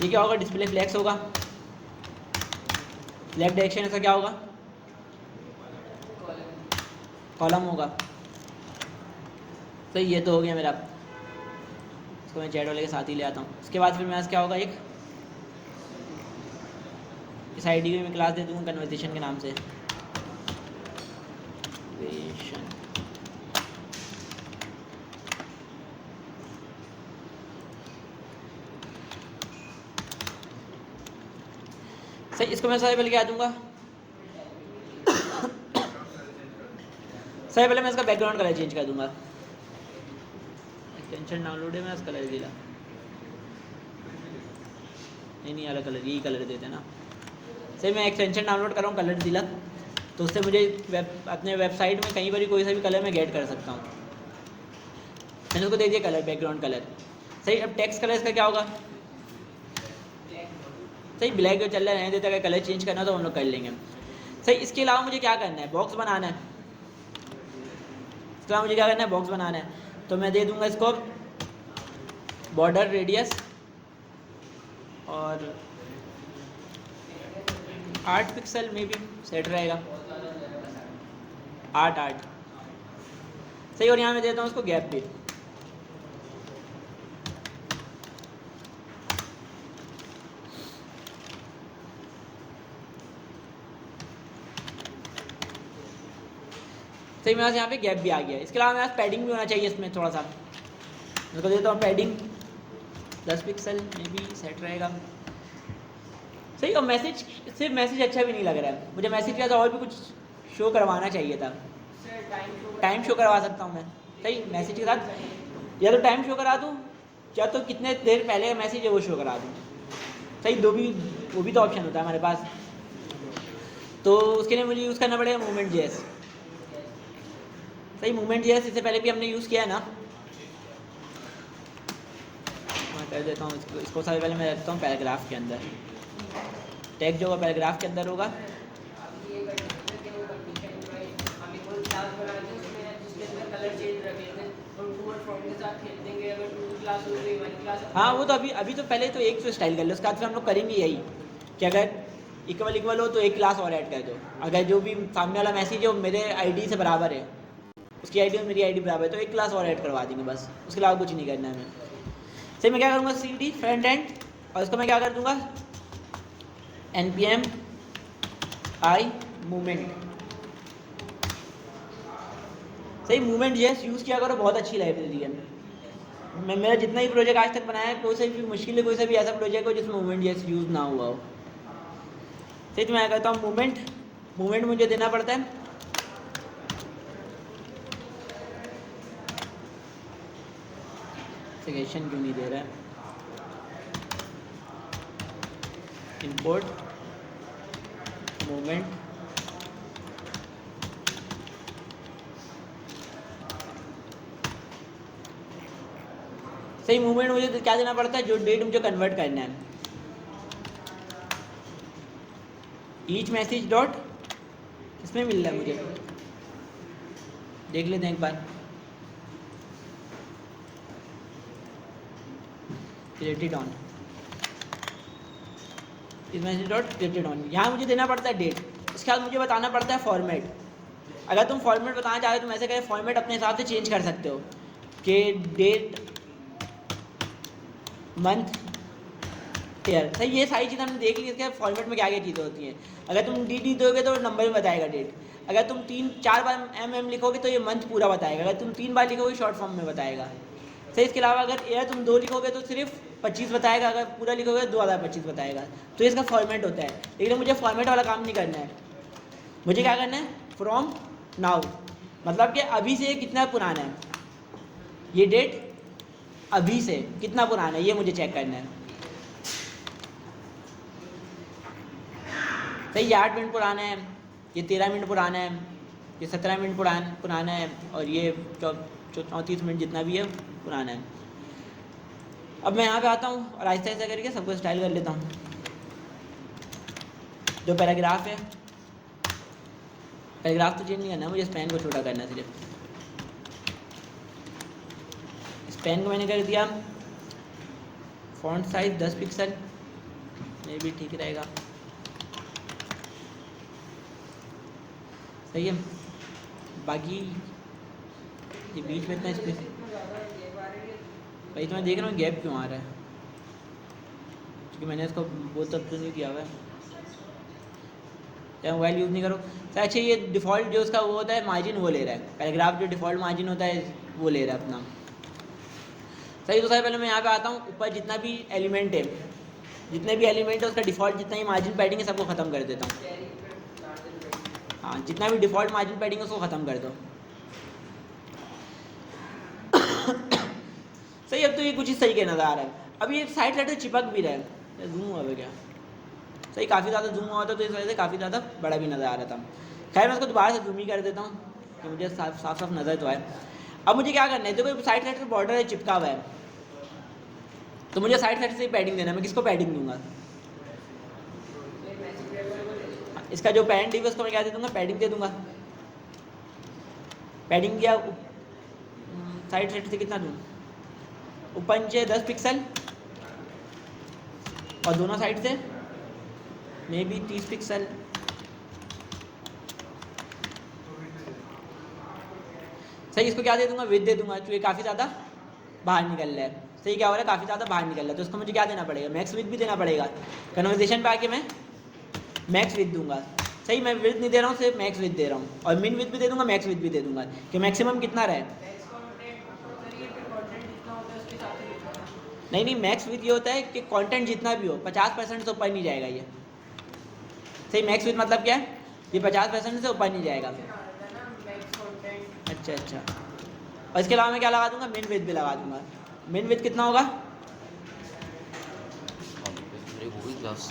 ये क्या होगा, डिस्प्ले फ्लेक्स होगा, लेफ्ट डायरेक्शन ऐसा क्या होगा, कॉलम होगा। तो ये तो हो गया मेरा, इसको मैं चैट वाले के साथ ही ले आता हूँ। उसके बाद फिर मेरे पास क्या होगा, एक इस ID की मैं क्लास दे दूँगा कन्वर्सेशन के नाम से, सही। इसको मैं सबसे पहले क्या दूंगा, सबसे पहले मैं इसका बैकग्राउंड कलर चेंज कर दूंगा। एक्सटेंशन डाउनलोड है, मैं इसका कलर दिला नहीं वाला कलर, यही कलर देते ना। सही, मैं एक्सटेंशन डाउनलोड कर रहा हूँ कलर दिला, तो उससे मुझे अपने वेबसाइट में कहीं पर कोई सा भी कलर मैं गेट कर सकता हूँ। मैंने उसको दे दिया कलर, बैकग्राउंड कलर। सही, अब टेक्स्ट कलर इसका क्या होगा, सही ब्लैक जो चल रहा है रहने देता है, अगर कलर चेंज करना तो हम लोग कर लेंगे। सही, इसके अलावा मुझे क्या करना है, बॉक्स बनाना है। इसके अलावा मुझे क्या करना है, बॉक्स बनाना है। तो मैं दे दूंगा इसको बॉर्डर रेडियस और 8 पिक्सल में भी सेट रहेगा, 8। सही, और यहाँ मैं देता हूँ उसको गैप भी। सही, मेरे पास यहाँ पे गैप भी आ गया। इसके अलावा मेरे पास पैडिंग भी होना चाहिए इसमें थोड़ा सा, इसको देता हूँ पैडिंग 10 पिक्सल में भी सेट रहेगा। सही, और मैसेज, सिर्फ मैसेज अच्छा भी नहीं लग रहा है मुझे, मैसेज का तो और भी कुछ शो करवाना चाहिए था। टाइम शो करवा सकता हूँ मैं, सही मैसेज के साथ, या तो टाइम शो करा दूँ या तो कितने देर पहले का मैसेज है वो शो करा दूँ। सही, वो भी तो ऑप्शन होता है हमारे पास। तो उसके लिए मुझे यूज़ करना पड़ेगा मूवमेंट जेएस। सही, मूवमेंट जेएस इससे पहले भी हमने यूज़ किया है ना। मैं कर देता हूँ इसको सबसे पहले मैं रखता हूँ पैराग्राफ के अंदर। टैग जो होगा पैराग्राफ के अंदर होगा। हाँ, वो तो अभी तो पहले तो एक से स्टाइल कर लो, उसके बाद फिर हम लोग करेंगे यही कि अगर इक्वल हो तो एक क्लास और ऐड कर दो। अगर जो भी सामने वाला मैसेज है वो मेरे आईडी से बराबर है, उसकी आईडी और मेरी आईडी बराबर है, तो एक क्लास और ऐड करवा देंगे बस, उसके अलावा कुछ नहीं करना है हमें। सही, मैं क्या करूँगा CD फ्रंट एंड, और इसको मैं क्या कर दूँगा npm i मूवमेंट। सही, मूवमेंट जेएस यूज़ किया करो, बहुत अच्छी लाइब्रेरी है। मैं मेरा जितना ही प्रोजेक्ट आज तक बनाया है, कोई सा भी मुश्किल है कोई सा भी ऐसा प्रोजेक्ट हो जिसमें मूवमेंट जेएस यूज़ ना हुआ हो। सही, तो मैं कहता हूँ मूवमेंट मुझे देना पड़ता है सेक्शन क्यों नहीं दे रहा है, इंपोर्ट मूवमेंट सही। मूवमेंट मुझे क्या देना पड़ता है, जो डेट मुझे कन्वर्ट करना है। ईच मैसेज डॉट किसमें मिल रहा है मुझे, देख लेते हैं एक बार। क्रिएटेड ऑन, इस मैसेज डॉट क्रिएटेड ऑन, यहाँ मुझे देना पड़ता है डेट। उसके बाद मुझे बताना पड़ता है फॉर्मेट। अगर तुम फॉर्मेट बताना चाहते हो तुम ऐसे करें, फॉर्मेट अपने हिसाब से चेंज कर सकते हो कि डेट मंथ ईयर। सही, ये सारी चीज़ें हमने देख ली इसके फॉर्मेट में क्या क्या चीज़ें होती हैं। अगर तुम डी दोगे तो नंबर में बताएगा डेट। अगर तुम 3-4 बार MM लिखोगे तो ये मंथ पूरा बताएगा। अगर तुम 3 बार लिखोगे शॉर्ट फॉर्म में बताएगा। सही, इसके अलावा अगर ईयर तुम 2 लिखोगे तो सिर्फ 25 बताएगा, अगर पूरा लिखोगे 2025 बताएगा। तो इसका फॉर्मेट होता है, लेकिन मुझे फॉर्मेट वाला काम नहीं करना है। मुझे क्या करना है, फ्रॉम नाउ, मतलब कि अभी से कितना पुराना है, ये डेट अभी से कितना पुराना है ये मुझे चेक करना है। सही, ये 8 मिनट पुराना है, ये 13 मिनट पुराना है, ये 17 मिनट पुराना है, और ये 34 मिनट जितना भी है पुराना है। अब मैं यहाँ पे आता हूँ और आहिस्ता आहिस्ता करके सबको स्टाइल कर लेता हूँ। जो पैराग्राफ है, पैराग्राफ तो चेंज नहीं करना, मुझे स्पैन को छोटा करना है सिर्फ। स्पैन को मैंने कर दिया फॉन्ट साइज 10 पिक्सल, ये भी ठीक रहेगा। सही है, बाकी ये बीच में इतना स्पेस, भाई तो मैं देख रहा हूँ गैप क्यों आ रहा है, क्योंकि मैंने इसको बहुत तब तो नहीं किया हुआ है। क्या मोबाइल यूज़ नहीं करो तो अच्छा, ये डिफ़ॉल्ट जो उसका वो होता है मार्जिन वो ले रहा है, पैराग्राफ जो डिफ़ॉल्ट मार्जिन होता है वो ले रहा है अपना। सही, तो सबसे पहले मैं यहाँ पे आता हूँ, ऊपर जितना भी एलिमेंट है, जितने भी एलिमेंट है उसका डिफ़ॉल्ट जितना ही मार्जिन पैडिंग है सबको ख़त्म कर देता हूँ। हाँ, जितना भी डिफ़ॉल्ट मार्जिन पैडिंग है उसको ख़त्म कर दो। सही, अब तो ये कुछ इस तरीके नज़र आ रहा है। अब ये साइड साइड से चिपक भी रहा है, जूम हुआ है क्या? सही, काफ़ी ज़्यादा जूम हुआ था तो इस वजह से काफ़ी ज़्यादा बड़ा भी नज़र आ रहा था। खैर, मैं उसको दोबारा से जूम ही कर देता हूँ कि मुझे साफ साफ नज़र तो आए। अब मुझे क्या करना है, देखो साइड साइड से बॉर्डर है चिपका हुआ है, तो मुझे साइड साइड से पैडिंग देना है। मैं किसको पैडिंग दूंगा, इसका जो पैरेंट डिव है उसको मैं क्या दे दूंगा, पैडिंग दे दूंगा। पैडिंग दिया, साइड साइड से कितना दूँ, ऊपर नीचे 10 पिक्सल, और दोनों साइड से मे बी 30 पिक्सल। सही, इसको क्या दे दूंगा, विड्थ दे दूंगा, क्योंकि काफ़ी ज़्यादा बाहर निकल रहा है। सही, क्या हो रहा है, काफ़ी ज़्यादा बाहर निकल रहा है, तो इसको मुझे क्या देना पड़ेगा, मैक्स विड्थ भी देना पड़ेगा। कन्वर्सेशन पे आके मैं मैक्स विड्थ दूंगा। सही, मैं विड्थ नहीं दे रहा हूँ, सिर्फ मैक्स विड्थ दे रहा हूँ, और मिन विड्थ भी दे दूंगा, मैक्स विड्थ भी दे दूंगा कि मैक्सिमम कितना रहे। नहीं, मैक्स विड्थ ये होता है कि कंटेंट जितना भी हो 50% से ऊपर नहीं जाएगा ये। सही, मैक्स विड्थ मतलब क्या है, ये 50% से ऊपर नहीं जाएगा। अच्छा, और इसके अलावा मैं क्या लगा दूंगा, मिन विड्थ भी लगा दूंगा। मिन विड्थ कितना होगा, क्लास।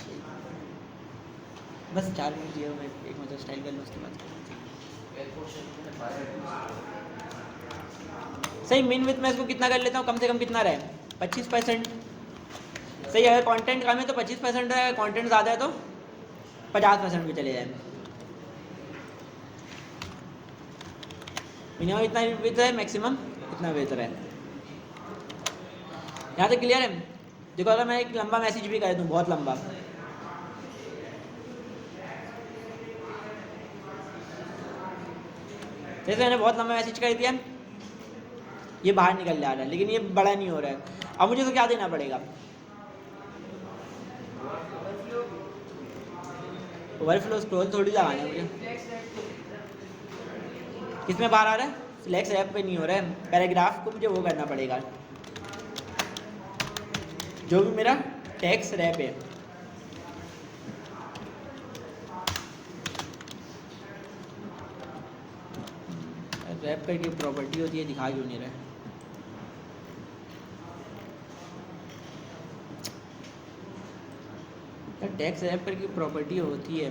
बस 4 मिनट दिए, मैं एक मतलब स्टाइल कर लूँ उसके बाद। सही मिन विथ मैं इसको कितना कर लेता हूँ, कम से कम कितना रहे, 25%। सही, अगर कंटेंट कम है तो 25% रहे, अगर कंटेंट ज़्यादा है तो 50% पे चले जाए। मिनिमम इतना विथ है, मैक्सिमम इतना विथ है। यहाँ तक क्लियर है? देखो अगर मैं एक लंबा मैसेज भी कर दूँ, बहुत लंबा, जैसे मैंने बहुत लंबा मैसेज कर दिया, ये बाहर निकल जा रहा है लेकिन ये बड़ा नहीं हो रहा है। अब मुझे तो क्या देना पड़ेगा, ओवरफ्लो स्क्रॉल थोड़ी लगाना है मुझे। किसमें बाहर आ रहा है, फ्लैक्स ऐप पे नहीं हो रहा है, पैराग्राफ को मुझे वो करना पड़ेगा, जो भी मेरा टेक्स्ट रैप है। रैप करके प्रॉपर्टी होती है, दिखा क्यों नहीं रहा है? टेक्स्ट रैप करके प्रॉपर्टी होती है,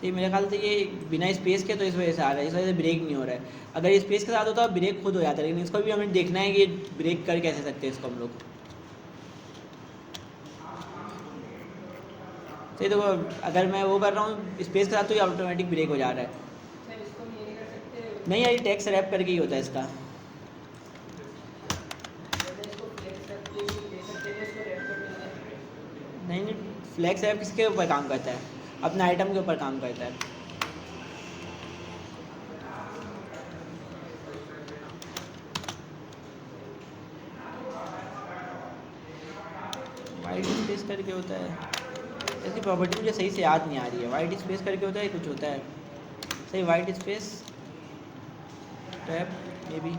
तो मेरे ख्याल से ये बिना स्पेस के तो इस वजह से आ रहा है, इस वजह से ब्रेक नहीं हो रहा है। अगर स्पेस के साथ होता है ब्रेक खुद हो जाता है, लेकिन इसको भी हमें देखना है कि ब्रेक कर कैसे सकते हैं इसको हम लोग। तो देखो अगर मैं वो कर रहा हूँ स्पेस के साथ तो ये ऑटोमेटिक ब्रेक हो जा रहा है। सर इसको हम ये नहीं कर सकते, नहीं यार, टेक्स्ट रैप करके ही होता है इसका। जैसे इसको फ्लेक्स करके भी दे सकते हैं, इसको रेड कर देंगे। नहीं, फ्लैक्स ऐप किसके ऊपर काम करता है, अपने आइटम के ऊपर काम करता है। वाइट स्पेस करके होता है, इसकी प्रॉपर्टी मुझे सही से याद नहीं आ रही है। वाइट स्पेस करके होता है, कुछ होता है सही, white space tab may be.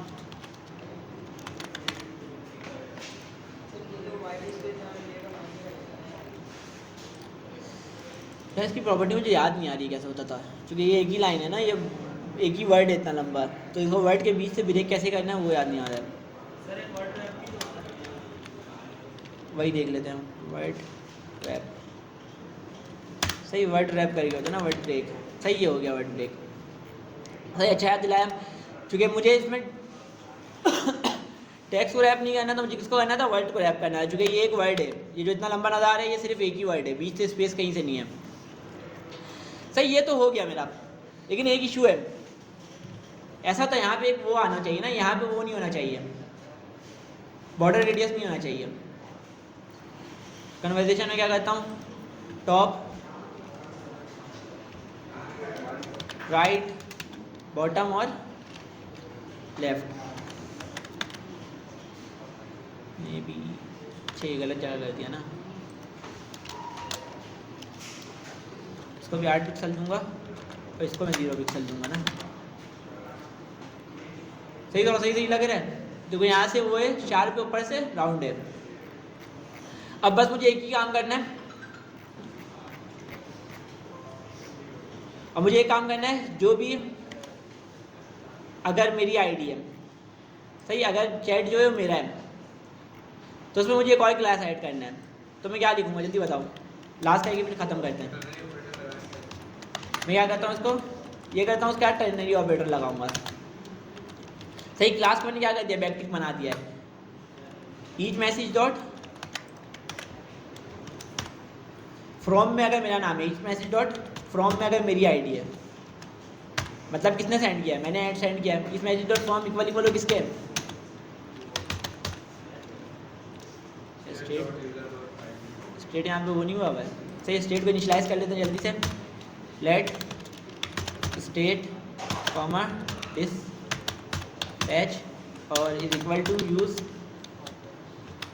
यार इसकी प्रॉपर्टी मुझे याद नहीं आ रही कैसे होता था, क्योंकि ये एक ही लाइन है ना, ये एक ही वर्ड है इतना लंबा, तो इसको वर्ड के बीच से ब्रेक कैसे करना है वो याद नहीं आ रहा है। वही देख लेते हैं, वर्ड रैप। सही, वर्ड रैप करके होता है ना, वर्ड ब्रेक। सही, ये हो गया वर्ड ब्रेक। सही, अच्छा याद दिलाया, क्योंकि मुझे इसमें टेक्स्ट को रैप नहीं करना था, मुझे किसको करना था, वर्ड को रैप करना है, क्योंकि ये एक वर्ड है, ये जो इतना लंबा नज़र आ रहा है ये सिर्फ एक ही वर्ड है, बीच से स्पेस कहीं से नहीं है। सही, ये तो हो गया मेरा, लेकिन एक इशू है, ऐसा तो यहाँ पे एक वो आना चाहिए ना, यहाँ पे वो नहीं होना चाहिए, बॉर्डर रेडियस नहीं होना चाहिए। कन्वर्सेशन में क्या करता हूँ, टॉप, राइट, बॉटम और लेफ्ट। मे बी गलत जगह कर दिया ना, इसको भी 8 पिक्सल दूंगा और इसको मैं 0 पिक्सल दूंगा ना। सही, थोड़ा सही लग रहा है। देखो यहाँ से वो है, शार्प के ऊपर से राउंड है। अब बस मुझे एक ही काम करना है, अब मुझे एक काम करना है, जो भी अगर मेरी आईडी है, सही, अगर चैट जो है वो मेरा है, तो उसमें मुझे एक और क्लास ऐड करना है, तो मैं क्या लिखूंगा जल्दी बताओ, लास्ट करके फिर ख़त्म करते हैं। मैं क्या करता हूँ, इसको ये करता हूँ, उसका टर्नरी ऑपरेटर लगाऊंगा। सही, क्लास को मैंने क्या कर दिया, बैकटिक बना दिया है, ईच मैसेज डॉट फ्रॉम में अगर मेरा नाम है, ईच मैसेज डॉट फ्रॉम में अगर मेरी आईडी है, मतलब किसने सेंड किया है, मैंने ऐड सेंड किया है, इस message dot from equal equal हो किसके, स्टेट यहाँ पे वो नहीं हुआ है। सही, स्टेट को इनिशियलाइज कर लेते हैं जल्दी से, let state comma this patch और is equal to use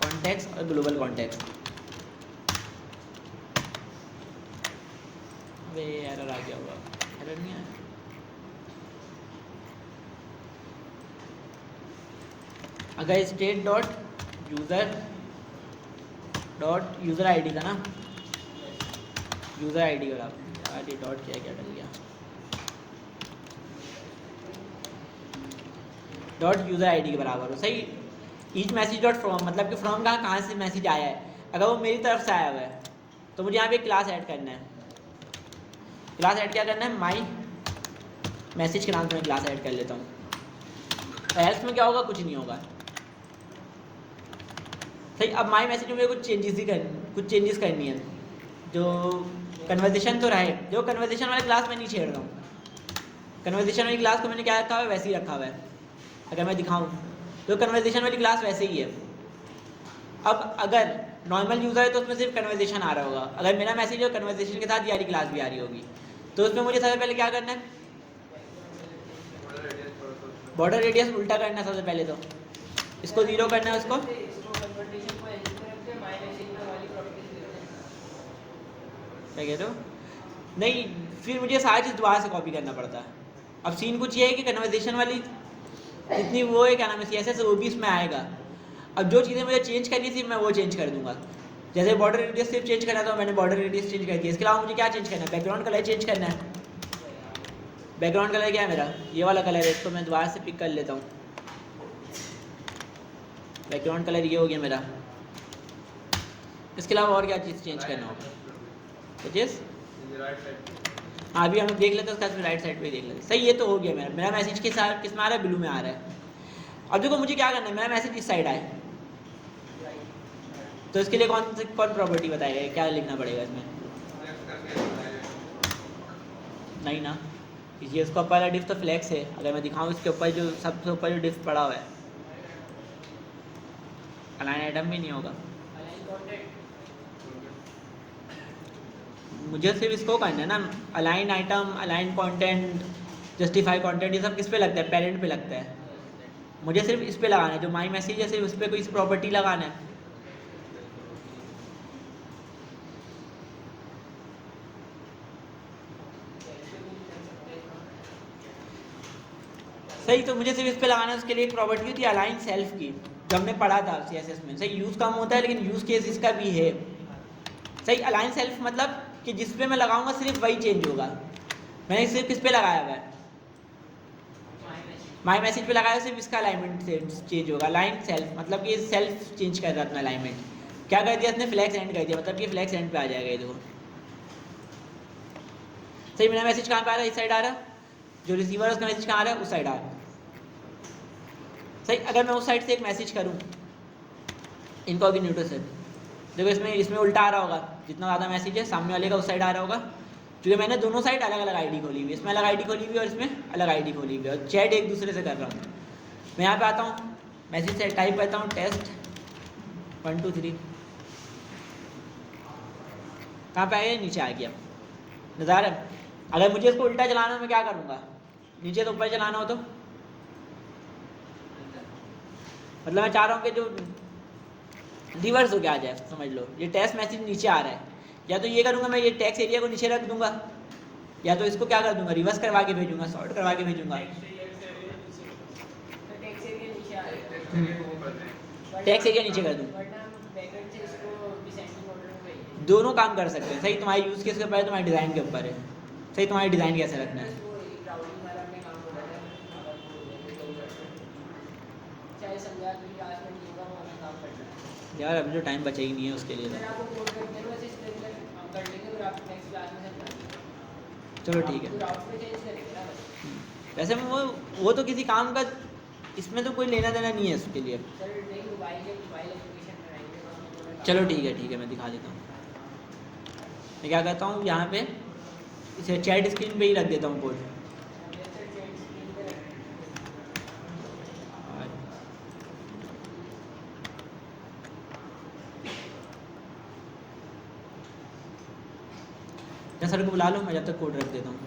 context और ग्लोबल कॉन्टेक्स्ट। वे एरर आ गया होगा, एरर नहीं आया, अगर स्टेट डॉट यूज़र आईडी था ना, यूज़र आईडी और आप डॉट क्या डल गया, डॉट यूज़र आईडी के बराबर हो। सही, ईच मैसेज डॉट फ्रॉम मतलब कि फ्रॉम कहाँ से मैसेज आया है। अगर वो मेरी तरफ से आया हुआ है तो मुझे यहाँ पे क्लास ऐड करना है। क्लास ऐड क्या करना है, माई मैसेज के नाम से मैं क्लास ऐड कर लेता हूँ। एल्स में क्या होगा, कुछ नहीं होगा। सही, अब माई मैसेज में मेरे कुछ चेंजेस करनी है। जो कन्वर्सेशन तो रहे, जो कन्वर्सेशन वाले क्लास में नहीं छेड़ रहा हूँ। कन्वर्सेशन वाली क्लास को मैंने क्या रखा हुआ है, वैसे ही रखा हुआ है। अगर मैं दिखाऊँ तो कन्वर्सेशन वाली क्लास वैसे ही है। अब अगर नॉर्मल यूज़र है तो उसमें सिर्फ कन्वर्सेशन आ रहा होगा। अगर मेरा मैसेज और कन्वर्सेशन के साथ ये वाली क्लास भी आ रही होगी तो उसमें मुझे सबसे पहले क्या करना है, बॉर्डर रेडियस उल्टा करना है। सबसे पहले तो इसको 0 करना है, उसको कन्वर्सेशन को एडिट करके माय मैसेज में वाली प्रॉपर्टीज देते हैं। क्या कह रहे हो, नहीं फिर मुझे सारी चीज़ दोबारा से कॉपी करना पड़ता है। अब सीन कुछ ये है कि कन्वर्सेशन वाली जितनी वो है, क्या नाम है, CSS, वो भी इसमें आएगा। अब जो चीज़ें मुझे चेंज करनी थी मैं वो चेंज कर दूंगा। जैसे बॉर्डर रेडियस सिर्फ चेंज करना था, मैंने बॉर्डर रेडियस चेंज कर दिया। इसके अलावा मुझे क्या चेंज करना है, बैकग्राउंड कलर चेंज करना है। बैकग्राउंड कलर क्या है मेरा, ये वाला कलर है। इसको मैं दोबारा से पिक कर लेता हूँ। बैकग्राउंड कलर ये हो गया मेरा। इसके अलावा और क्या चीज़ चेंज करना होगा, तो चीज़ हाँ अभी हम लोग देख लेते हैं, उसका राइट साइड पे देख लेते हैं। सही, ये तो हो गया मेरा मैसेज के साथ किस में आ रहा है, ब्लू में आ रहा है। अब देखो मुझे क्या करना है, मेरा मैसेज इस साइड आए तो इसके लिए कौन प्रॉपर्टी बताएगा, क्या लिखना पड़ेगा इसमें? नहीं ना, ये इसका ऊपर वाला डिफ तो फ्लेक्स है। अगर मैं दिखाऊं इसके ऊपर जो सबसे ऊपर जो डिफ पड़ा हुआ है, अलाइन आइटम भी नहीं होगा। मुझे सिर्फ इसको करना है ना, align item, align content, justify content, ये सब किस पे लगता है, पेरेंट पे लगता है। मुझे सिर्फ इस पे लगाना है, जो माई मैसेज है सिर्फ उस पर कोई प्रॉपर्टी लगाना है। सही, तो मुझे सिर्फ इस पे लगाना है। उसके लिए एक प्रॉपर्टी थी अलाइन सेल्फ की, जो हमने पढ़ा था CSS में। सही, यूज़ कम होता है लेकिन यूज़ केस इसका भी है। सही, अलाइन सेल्फ मतलब कि जिस पे मैं लगाऊंगा सिर्फ वही चेंज होगा। मैंने सिर्फ किस पे लगाया हुआ है, माई मैसेज पे लगाया, सिर्फ इसका अलाइनमेंट चेंज होगा। अलाइन सेल्फ मतलब कि सेल्फ चेंज कर रहा था अपना अलाइनमेंट। क्या कर दिया इसने, फ्लैक्स एंड कर दिया, मतलब कि फ्लैक्स एंड पे आ जाएगा ये। देखो सही, मेरा मैसेज कहाँ पे आ रहा है, इस साइड आ रहा है। जो रिसीवर है उसका मैसेज कहाँ आ रहा है, उस साइड आ रहा है। सही, अगर मैं उस साइड से एक मैसेज करूँ इनकॉग्निटो से, देखो इसमें उल्टा आ रहा होगा। जितना ज़्यादा मैसेज है सामने वाले का उस साइड आ रहा होगा, क्योंकि मैंने दोनों साइड अलग अलग आईडी खोली हुई है। इसमें अलग आईडी खोली हुई है और इसमें अलग आईडी खोली हुई है, और चैट एक दूसरे से कर रहा हूँ। मैं यहाँ पे आता हूँ, मैसेज से टाइप करता हूँ टेस्ट 1 2 3। कहाँ पे आया, नीचे आ गया। नज़ार है, अगर मुझे इसको उल्टा चलाना हो मैं क्या करूँगा, नीचे तो ऊपर चलाना हो तो मतलब मैं चाह रहा हूँ कि जो रिवर्स हो के आ जाए। समझ लो ये टेस्ट मैसेज नीचे आ रहा है, या तो ये करूँगा मैं, ये टेक्स्ट एरिया को नीचे रख दूंगा, या तो इसको क्या कर दूंगा, रिवर्स करवा के भेजूंगा, सॉर्ट करवा के भेजूंगा। टेक्स्ट एरिया नीचे कर दूँ, दोनों काम कर सकते हैं। सही, तुम्हारे यूज़ केस के ऊपर है, तुम्हारे डिज़ाइन के ऊपर है। सही, तुम्हारी डिज़ाइन कैसे रखना है। यार अभी तो टाइम बचा ही नहीं है उसके लिए तो। चलो ठीक है। वैसे वो तो किसी काम का, इसमें तो कोई लेना देना नहीं है उसके लिए। चलो ठीक है, मैं दिखा देता हूँ। मैं क्या करता हूँ, यहाँ पे इसे चैट स्क्रीन पे ही रख देता हूँ कोड। सर को बुला लो, मैं जब तक कोड रख देता हूँ।